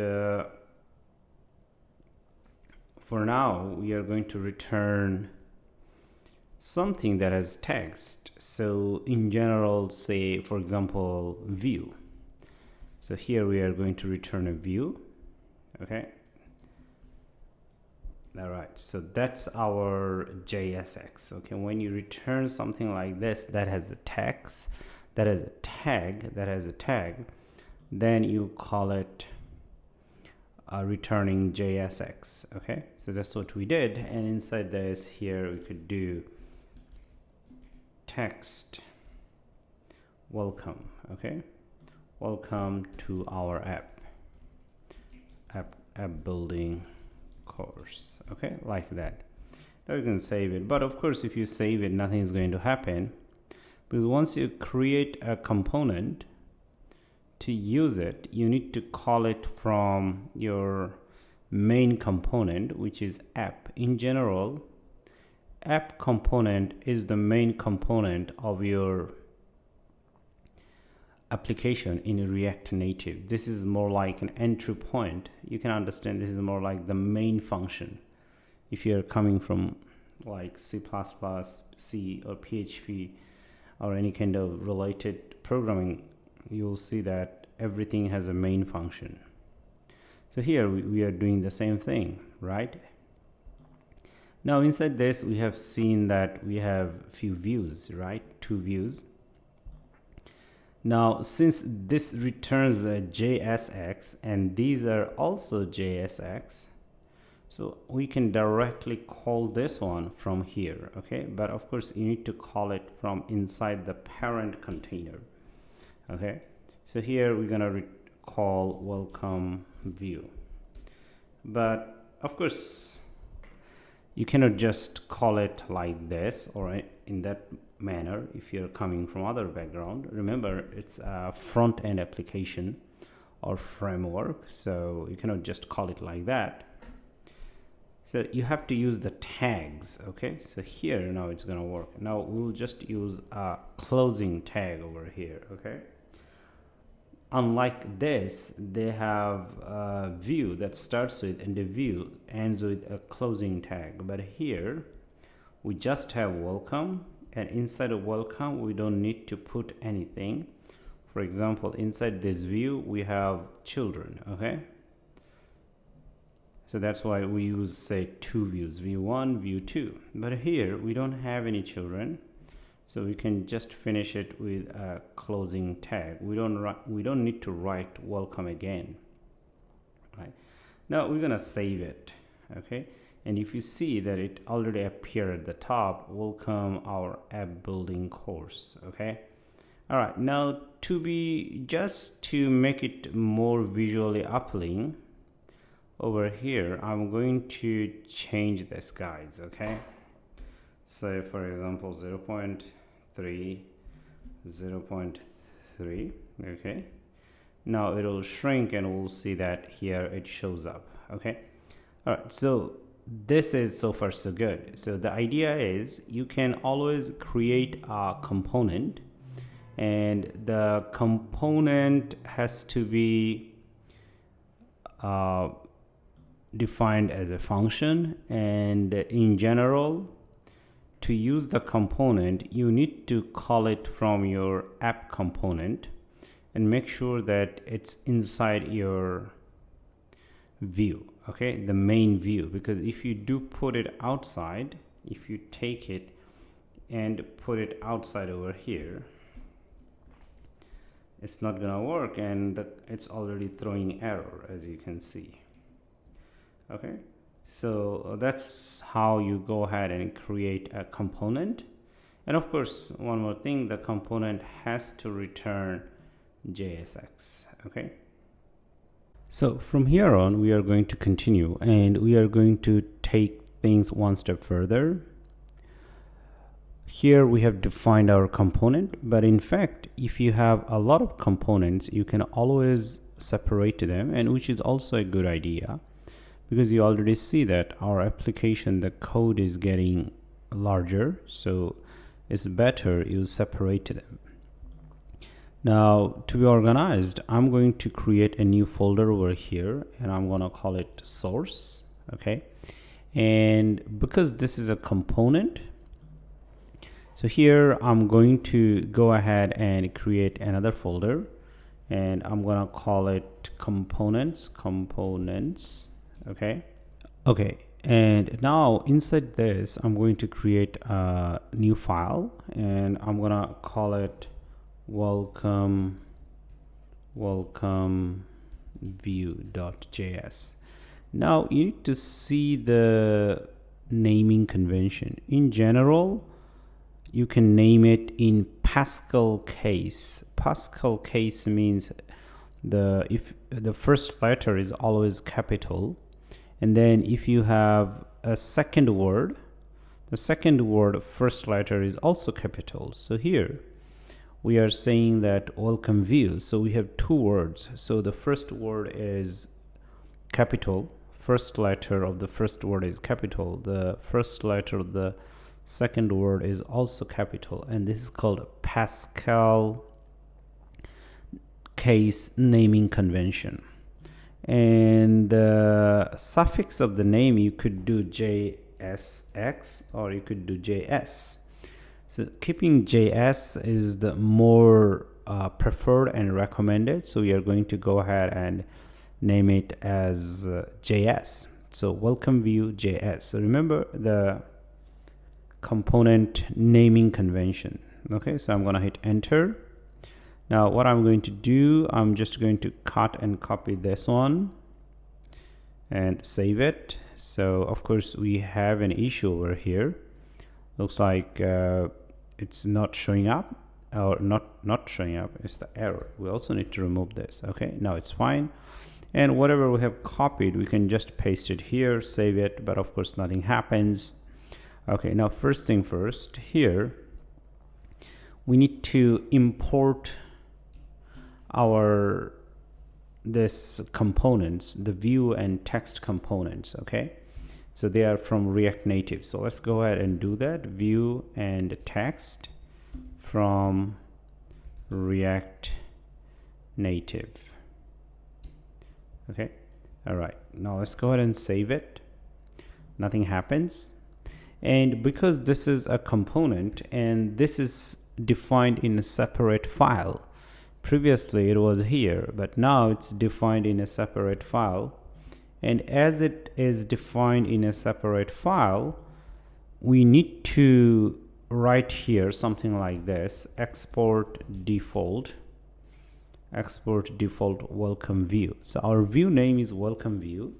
for now we are going to return something that has text. So in general, say for example view. So here we are going to return a view. Okay, all right, so that's our JSX. Okay, when you return something like this that has a text, that has a tag, then you call it returning JSX. Okay, so that's what we did, and inside this here we could do text welcome. Okay, welcome to our app building course. Okay, like that. Now you can save it, but of course if you save it, nothing is going to happen, because once you create a component, to use it you need to call it from your main component, which is app. In general, app component is the main component of your application in React Native. This is more like an entry point. You can understand this is more like the main function. If you're coming from like C++, C or PHP or any kind of related programming, you'll see that everything has a main function. So here we are doing the same thing, right? Now inside this we have seen that we have few views, right? 2 views. Now since this returns a JSX and these are also JSX, so we can directly call this one from here. Okay, but of course you need to call it from inside the parent container. Okay, so here we're gonna call welcome view, but of course you cannot just call it like this or in that manner if you're coming from other background. Remember, it's a front-end application or framework, so you cannot just call it like that. So you have to use the tags. Okay, so here now it's gonna work. Now we'll just use a closing tag over here. Okay, unlike this, they have a view that starts with and the view ends with a closing tag, but here we just have welcome, and inside of welcome we don't need to put anything. For example, inside this view we have children. Okay, so that's why we use say 2 views, view 1, view 2, but here we don't have any children, so we can just finish it with a closing tag. We don't need to write welcome again. Right, now we're gonna save it. Okay, and if you see that it already appeared at the top, welcome our app building course. Okay, All right, now just to make it more visually appealing, over here I'm going to change this, guys. Okay, so for example 0.3, 0.3. okay, now it'll shrink and we'll see that here it shows up. Okay, all right, so this is so far so good. So the idea is you can always create a component, and the component has to be defined as a function, and in general, to use the component you need to call it from your app component and make sure that it's inside your view, okay, the main view, because if you do put it outside, if you take it and put it outside over here, it's not gonna work, and it's already throwing error, as you can see. Okay, so that's how you go ahead and create a component. And of course, one more thing, the component has to return JSX. Okay, so from here on we are going to continue, and we are going to take things one step further. Here we have defined our component, but in fact if you have a lot of components you can always separate them, and which is also a good idea, because you already see that our application, the code is getting larger, so it's better you separate them. Now to be organized, I'm going to create a new folder over here, and I'm going to call it source. Okay, and because this is a component, so here I'm going to go ahead and create another folder, and I'm going to call it components. Okay, and now inside this I'm going to create a new file, and I'm going to call it welcome view.js. Now you need to see the naming convention. In general, you can name it in Pascal case. Pascal case means if the first letter is always capital, and then if you have a second word, the second word first letter is also capital. So here we are saying that welcome view, so we have two words. So the first word is capital, first letter of the first word is capital, the first letter of the second word is also capital, and this is called Pascal case naming convention. And the suffix of the name, you could do JSX or you could do JS. So keeping JS is the more preferred and recommended, so we are going to go ahead and name it as JS. So welcome view JS. So remember the component naming convention. Okay, so I'm going to hit enter. Now what I'm going to do, I'm just going to cut and copy this one and save it. So of course we have an issue over here. Looks like it's not showing up, or not showing up, it's the error. We also need to remove this. Okay, now it's fine, and whatever we have copied we can just paste it here, save it, but of course nothing happens. Okay, now first thing first, here we need to import this components, the view and text components. Okay, so they are from React Native, so let's go ahead and do that. View and text from React Native. Okay, all right, now let's go ahead and save it. Nothing happens. And because this is a component and this is defined in a separate file, previously it was here, but now it's defined in a separate file. And as it is defined in a separate file, we need to write here something like this: export default welcome view. So our view name is welcome view,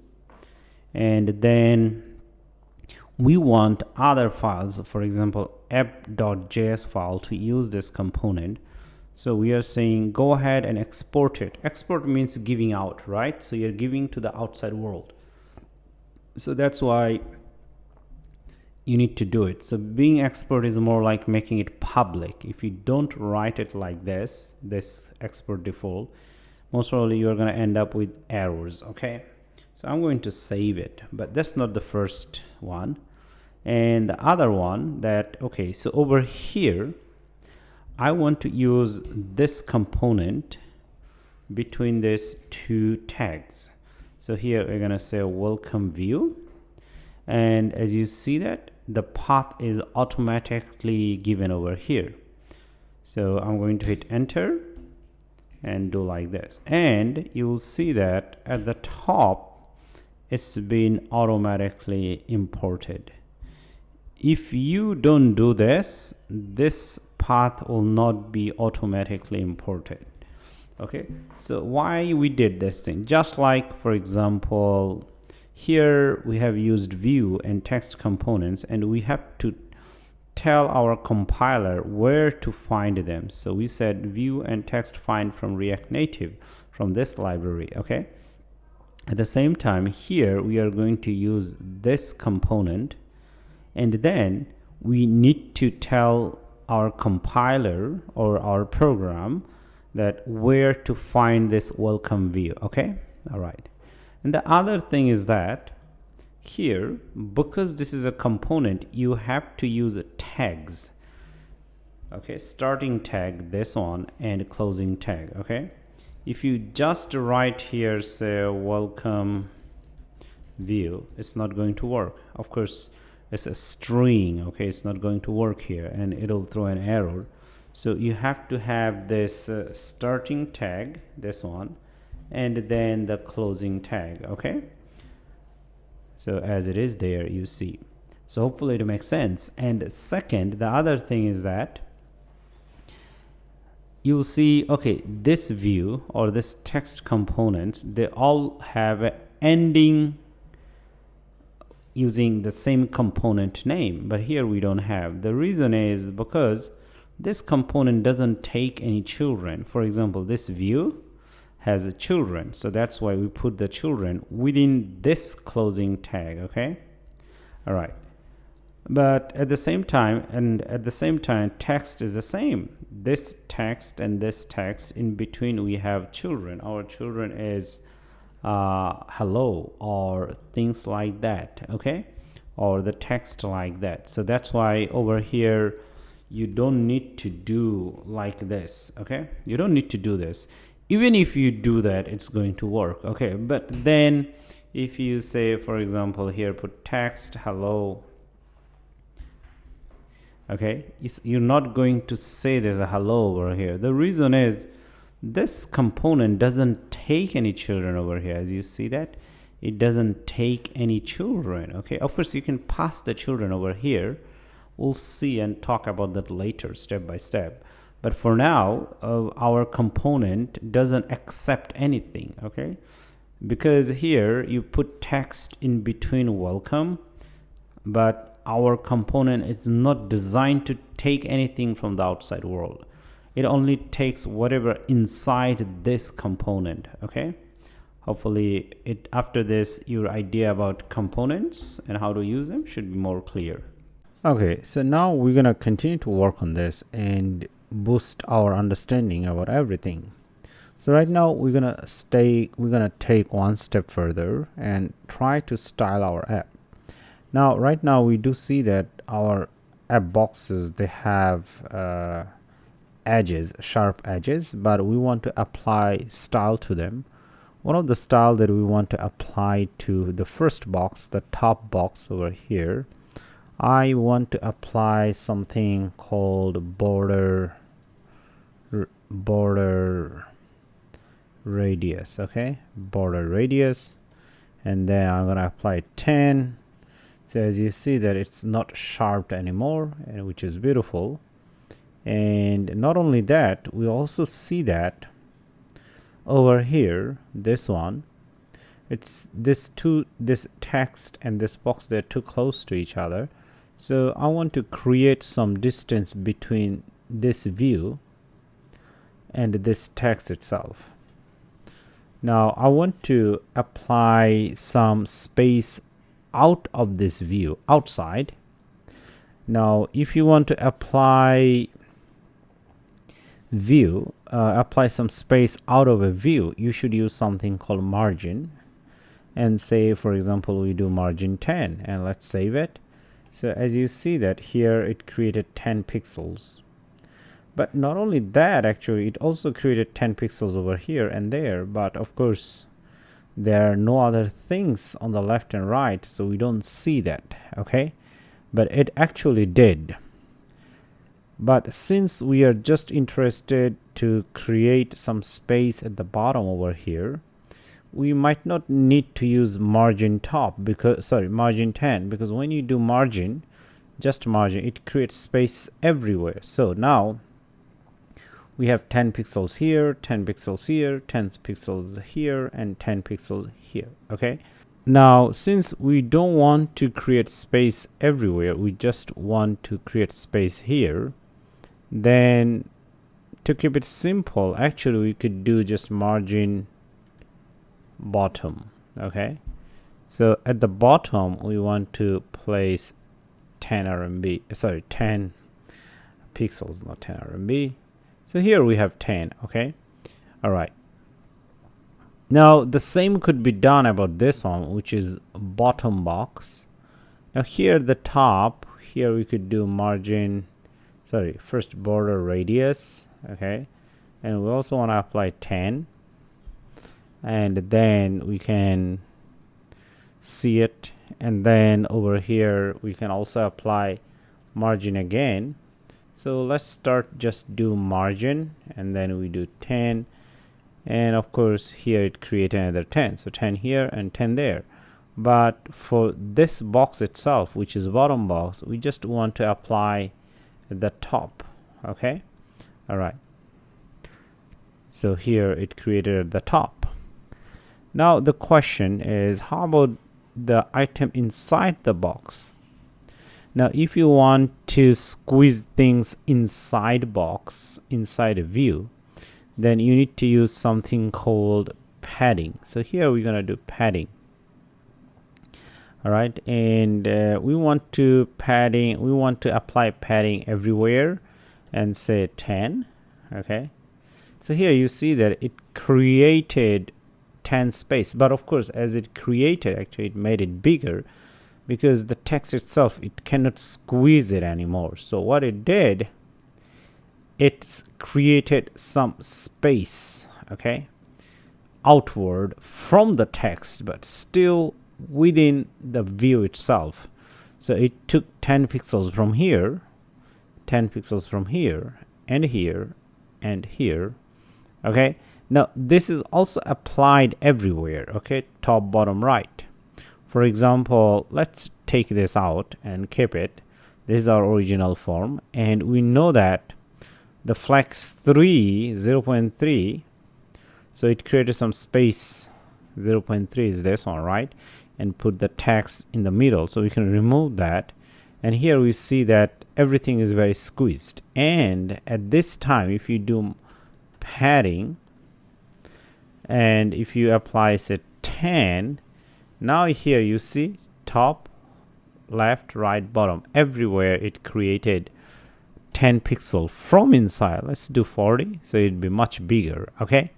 and then we want other files, for example app.js file, to use this component. So we are saying go ahead and export it. Export means giving out, right? So you're giving to the outside world. So that's why you need to do it. So being export is more like making it public. If you don't write it like this export default, most probably you're going to end up with errors. Okay, so I'm going to save it, but that's not the first one. And the other one that, okay, so over here I want to use this component between these two tags. So here we're going to say welcome view, and as you see that the path is automatically given over here. So I'm going to hit enter and do like this, and you will see that at the top it's been automatically imported. If you don't do this, this path will not be automatically imported. Okay, so why we did this thing? Just like, for example, here we have used view and text components, and we have to tell our compiler where to find them. So we said view and text find from React Native from this library. Okay, at the same time here we are going to use this component, and then we need to tell our compiler or our program that where to find this welcome view. Okay, all right. And the other thing is that here, because this is a component, you have to use tags. Okay, starting tag, this one, and closing tag. Okay, if you just write here say welcome view, it's not going to work. Of course, it's a string. Okay, it's not going to work here, and it'll throw an error. So you have to have this starting tag, this one, and then the closing tag. Okay, so as it is there, you see. So hopefully it makes sense. And second, the other thing is that you'll see, okay, this view or this text components, they all have an ending using the same component name, but here we don't have. The reason is because this component doesn't take any children. For example, this view has a children, so that's why we put the children within this closing tag. Okay, all right. But at the same time, text is the same. This text and this text, in between we have children. Our children is hello or things like that. Okay, or the text like that. So that's why over here you don't need to do like this. Okay, you don't need to do this. Even if you do that, it's going to work. Okay, but then if you say, for example, here put text hello, okay, you're not going to say there's a hello over here. The reason is this component doesn't take any children over here. As you see that it doesn't take any children. Okay, of course you can pass the children over here. We'll see and talk about that later, step by step. But for now, our component doesn't accept anything. Okay, because here you put text in between welcome, but our component is not designed to take anything from the outside world. It only takes whatever inside this component. Okay, hopefully after this your idea about components and how to use them should be more clear. Okay, so now we're gonna continue to work on this and boost our understanding about everything. So right now we're gonna take one step further and try to style our app. Now right now we do see that our app boxes, they have edges, sharp edges, but we want to apply style to them. One of the style that we want to apply to the first box, the top box over here, I want to apply something called border radius. Okay, border radius, and then I'm gonna apply 10. So as you see that it's not sharp anymore, and which is beautiful. And not only that, we also see that over here, this one, it's this text and this box, they're too close to each other. So I want to create some distance between this view and this text itself. Now I want to apply some space out of this view, outside. Now if you want to apply view, apply some space out of a view, you should use something called margin, and say for example we do margin 10, and let's save it. So as you see that here it created 10 pixels. But not only that, actually it also created 10 pixels over here and there, but of course there are no other things on the left and right, so we don't see that. Okay, but it actually did. But since we are just interested to create some space at the bottom over here, we might not need to use margin top, because margin 10, because when you do margin, just margin, it creates space everywhere. So now we have 10 pixels here, 10 pixels here, 10 pixels here, and 10 pixels here. Okay, now since we don't want to create space everywhere, we just want to create space here, then to keep it simple, actually we could do just margin bottom. Okay, so at the bottom we want to place 10 pixels, not 10 RMB. So here we have 10. Okay, all right. Now the same could be done about this one, which is bottom box. Now here the top, here we could do margin, first border radius. Okay, and we also want to apply 10, and then we can see it, and then over here we can also apply margin again. So let's start just do margin, and then we do 10, and of course here it created another 10, so 10 here and 10 there. But for this box itself, which is bottom box, we just want to apply the top. Okay, all right, so here it created at the top. Now the question is, how about the item inside the box? Now if you want to squeeze things inside box, inside a view, then you need to use something called padding. So here we're gonna do padding. All right, and we want to apply padding everywhere, and say 10. Okay, so here you see that it created 10 space, but of course as it created, actually it made it bigger, because the text itself, it cannot squeeze it anymore. So what it did, it created some space, okay, outward from the text, but still within the view itself. So it took 10 pixels from here, 10 pixels from here, and here, and here. Okay, now this is also applied everywhere. Okay, top, bottom, right. For example, let's take this out and keep it. This is our original form, and we know that the flex 3 0.3, so it created some space. 0.3 is this one, right? And put the text in the middle, so we can remove that. And here we see that everything is very squeezed. And at this time, if you do padding, and if you apply say 10, now here you see top, left, right, bottom, everywhere it created 10 pixels from inside. Let's do 40, so it'd be much bigger. Okay,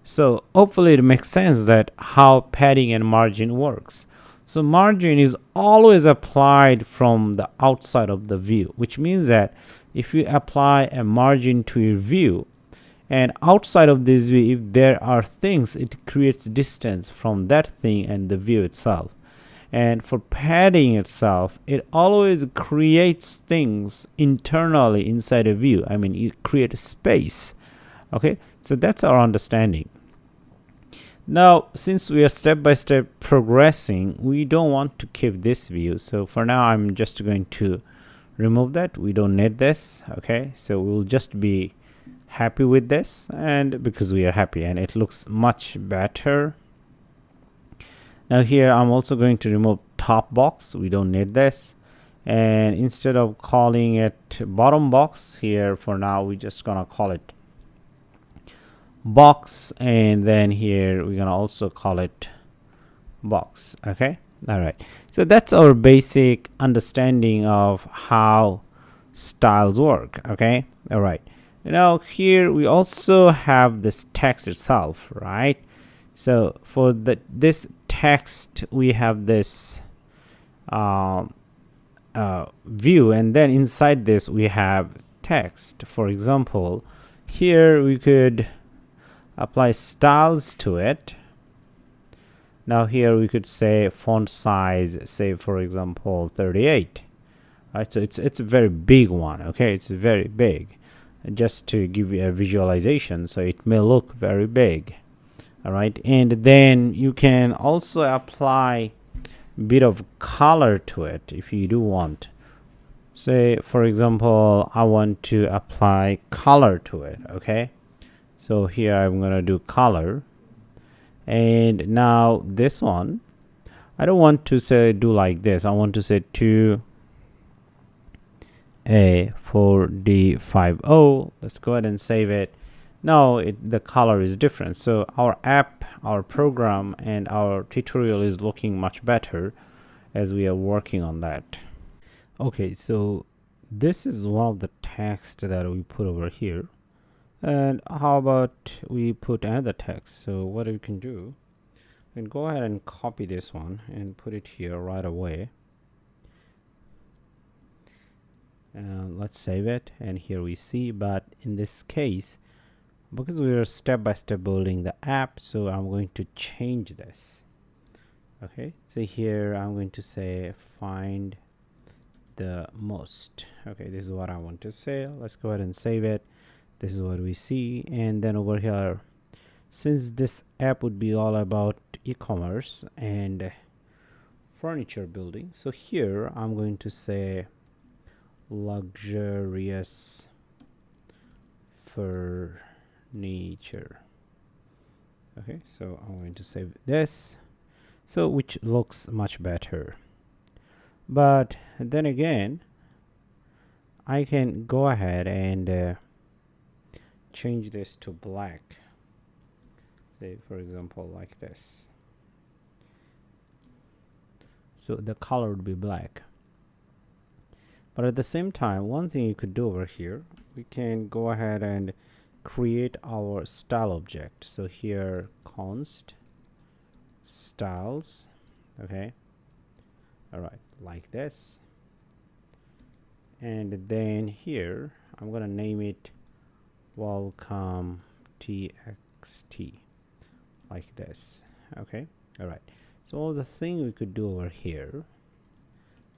so hopefully it makes sense that how padding and margin works. So margin is always applied from the outside of the view, which means that if you apply a margin to your view, and outside of this view, if there are things, it creates distance from that thing and the view itself. And for padding itself, it always creates things internally inside a view. I mean, it creates space. Okay, so that's our understanding. Now, since we are step by step progressing, we don't want to keep this view. So for now, I'm just going to remove that. We don't need this. Okay, so we'll just be happy with this, and because we are happy and it looks much better. Now here I'm also going to remove top box. We don't need this, and instead of calling it bottom box, here for now we're just gonna call it box, and then here we're gonna also call it box. Okay, all right, so that's our basic understanding of how styles work. Okay, all right, now here we also have this text itself, right? So for this text we have this view, and then inside this we have text. For example, here we could apply styles to it. Now here we could say font size, say for example 38. Right, so it's a very big one. Okay, it's very big, just to give you a visualization, so it may look very big. All right, and then you can also apply a bit of color to it if you do want. Say for example I want to apply color to it. Okay, so here I'm gonna do color, and now this one I don't want to say do like this. I want to say to A4D50. Let's go ahead and save it. Now the color is different, so our app, our program, and our tutorial is looking much better as we are working on that. Okay, so this is one of the text that we put over here, and how about we put another text? So what we can do, we can go ahead and copy this one and put it here right away. Let's save it, and here we see, but in this case, because we are step-by-step building the app, so I'm going to change this. Okay, so here I'm going to say find the most. Okay, this is what I want to say. Let's go ahead and save it. This is what we see, and then over here, since this app would be all about e-commerce and furniture building, so here I'm going to say luxurious furniture. Okay, so I'm going to save this, so which looks much better. But then again, I can go ahead and change this to black, say for example like this, so the color would be black. But at the same time, one thing you could do over here, we can go ahead and create our style object. So here const styles. Okay, all right, like this, and then here I'm gonna name it welcome txt, like this. Okay, all right, so all the thing we could do over here,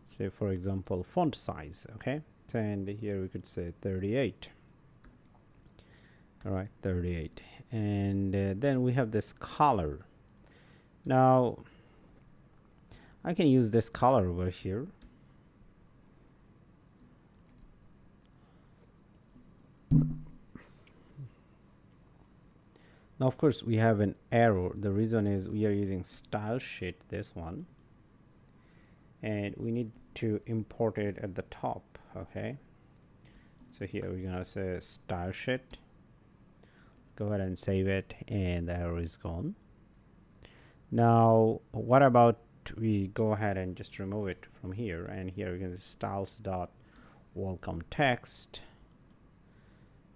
say for example font size. Okay, and here we could say 38. All right, 38, and then we have this color. Now I can use this color over here. Now of course we have an error. The reason is we are using style sheet, this one, and we need to import it at the top. Okay, so here we're gonna say style sheet, go ahead and save it, and the error is gone. Now what about we go ahead and just remove it from here, and here we can styles dot welcome text.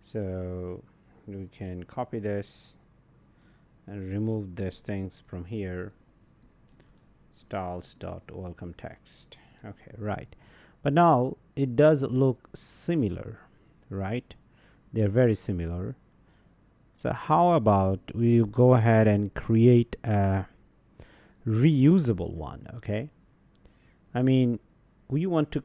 So we can copy this and remove these things from here, styles dot welcome text. Okay, right, but now it does look similar, right? They're very similar. So how about we go ahead and create a reusable one? Okay, I mean, we want to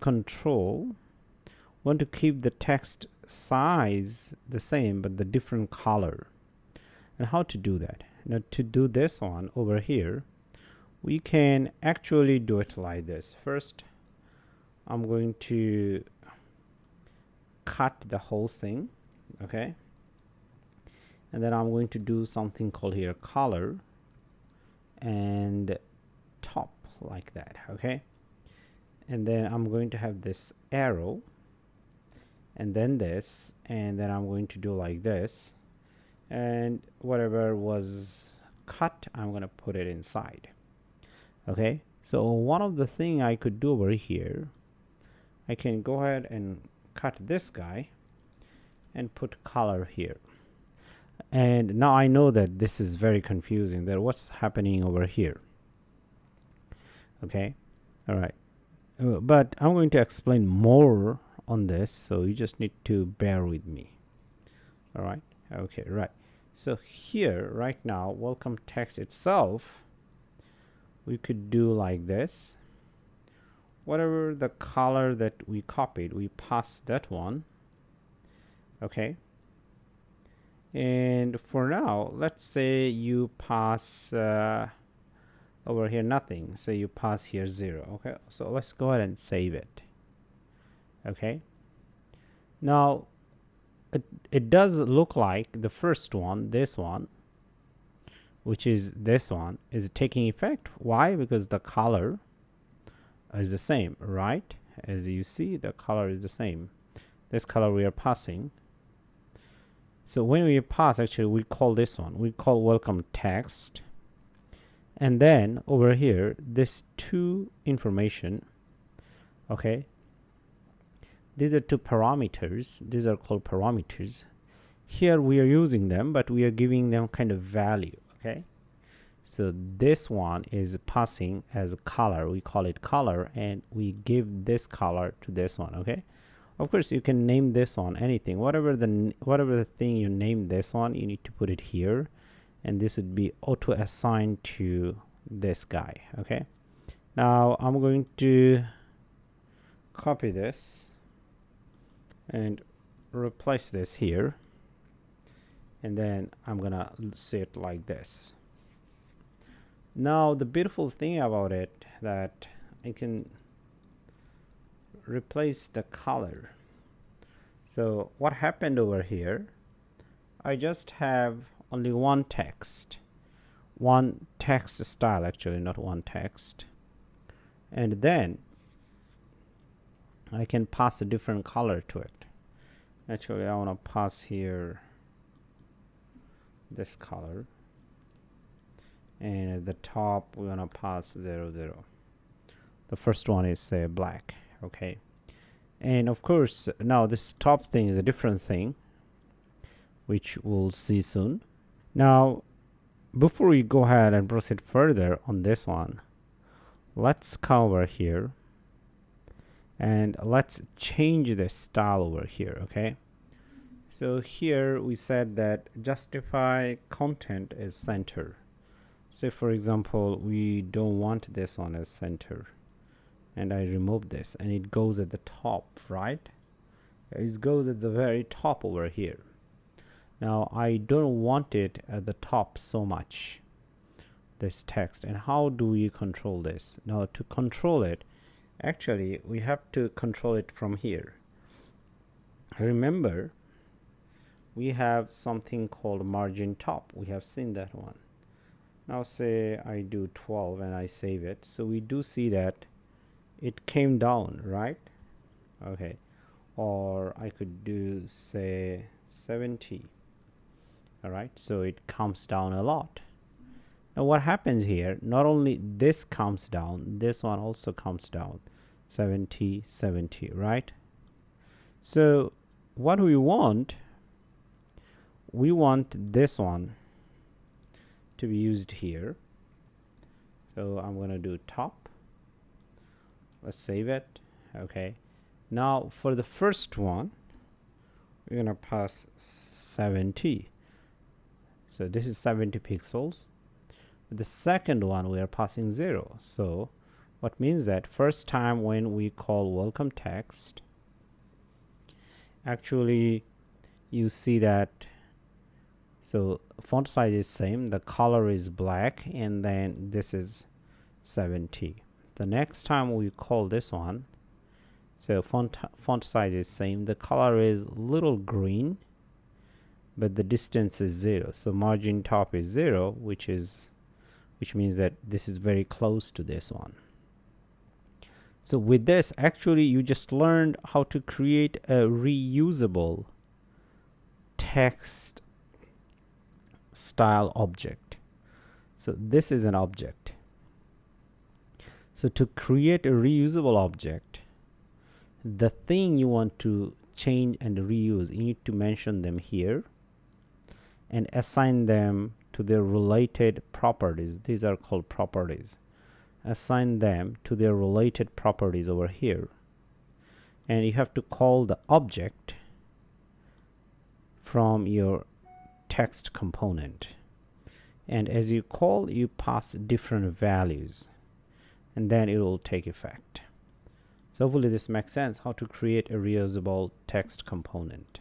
keep the text size the same but the different color. And how to do that? Now to do this one over here, we can actually do it like this. First I'm going to cut the whole thing. Okay, and then I'm going to do something called here color and top, like that. Okay, and then I'm going to have this arrow, and then this, and then I'm going to do like this, and whatever was cut, I'm going to put it inside. Okay, so one of the thing I could do over here, I can go ahead and cut this guy and put color here. And now I know that this is very confusing, that what's happening over here. Okay, all right, but I'm going to explain more on this, so you just need to bear with me. All right, okay, right. So here right now, welcome text itself, we could do like this. Whatever the color that we copied, we pass that one. Okay, and for now, let's say you pass over here nothing, say you pass here 0. Okay, so let's go ahead and save it. Okay, now it does look like the first one, this one, which is this one, is taking effect. Why? Because the color is the same, right? As you see, the color is the same. This color we are passing. So when we pass, actually we call this one, we call welcome text, and then over here this two information. Okay, these are two parameters, these are called parameters. Here we are using them, but we are giving them kind of value. Okay, so this one is passing as a color, we call it color, and we give this color to this one. Okay, of course you can name this one anything, whatever the thing you name this one, you need to put it here, and this would be auto assigned to this guy. Okay, now I'm going to copy this and replace this here, and then I'm gonna say it like this. Now the beautiful thing about it, that I can replace the color. So what happened over here, I just have only one text style, actually not one text, and then I can pass a different color to it. Actually I want to pass here this color, and at the top we're gonna pass 0 0. The first one is say black. Okay, and of course now this top thing is a different thing, which we'll see soon. Now before we go ahead and proceed further on this one, let's come over here and let's change the style over here. Okay, so here we said that justify content is center. Say for example we don't want this one as center, and I remove this, and it goes at the top, right? It goes at the very top over here. Now I don't want it at the top so much, this text. And how do we control this? Now to control it, actually we have to control it from here. Remember, we have something called margin top, we have seen that one. Now say I do 12 and I save it, so we do see that it came down, right? Okay, or I could do say 70. All right, so it comes down a lot. Now what happens here, not only this comes down, this one also comes down, 70 70, right? So what we want this one to be used here. So I'm gonna do top, let's save it. Okay, now for the first one we're gonna pass 70, so this is 70 pixels. The second one we are passing 0, so what means that first time when we call welcome text, actually you see that, so font size is same, the color is black, and then this is 70. The next time we call this one, so font size is same, the color is little green, but the distance is 0, so margin top is 0, which means that this is very close to this one. So with this, actually you just learned how to create a reusable text style object. So this is an object. So to create a reusable object, the thing you want to change and reuse, you need to mention them here and assign them to their related properties. These are called properties. Assign them to their related properties over here. And you have to call the object from your text component. And as you call, you pass different values, and then it will take effect. So hopefully this makes sense how to create a reusable text component.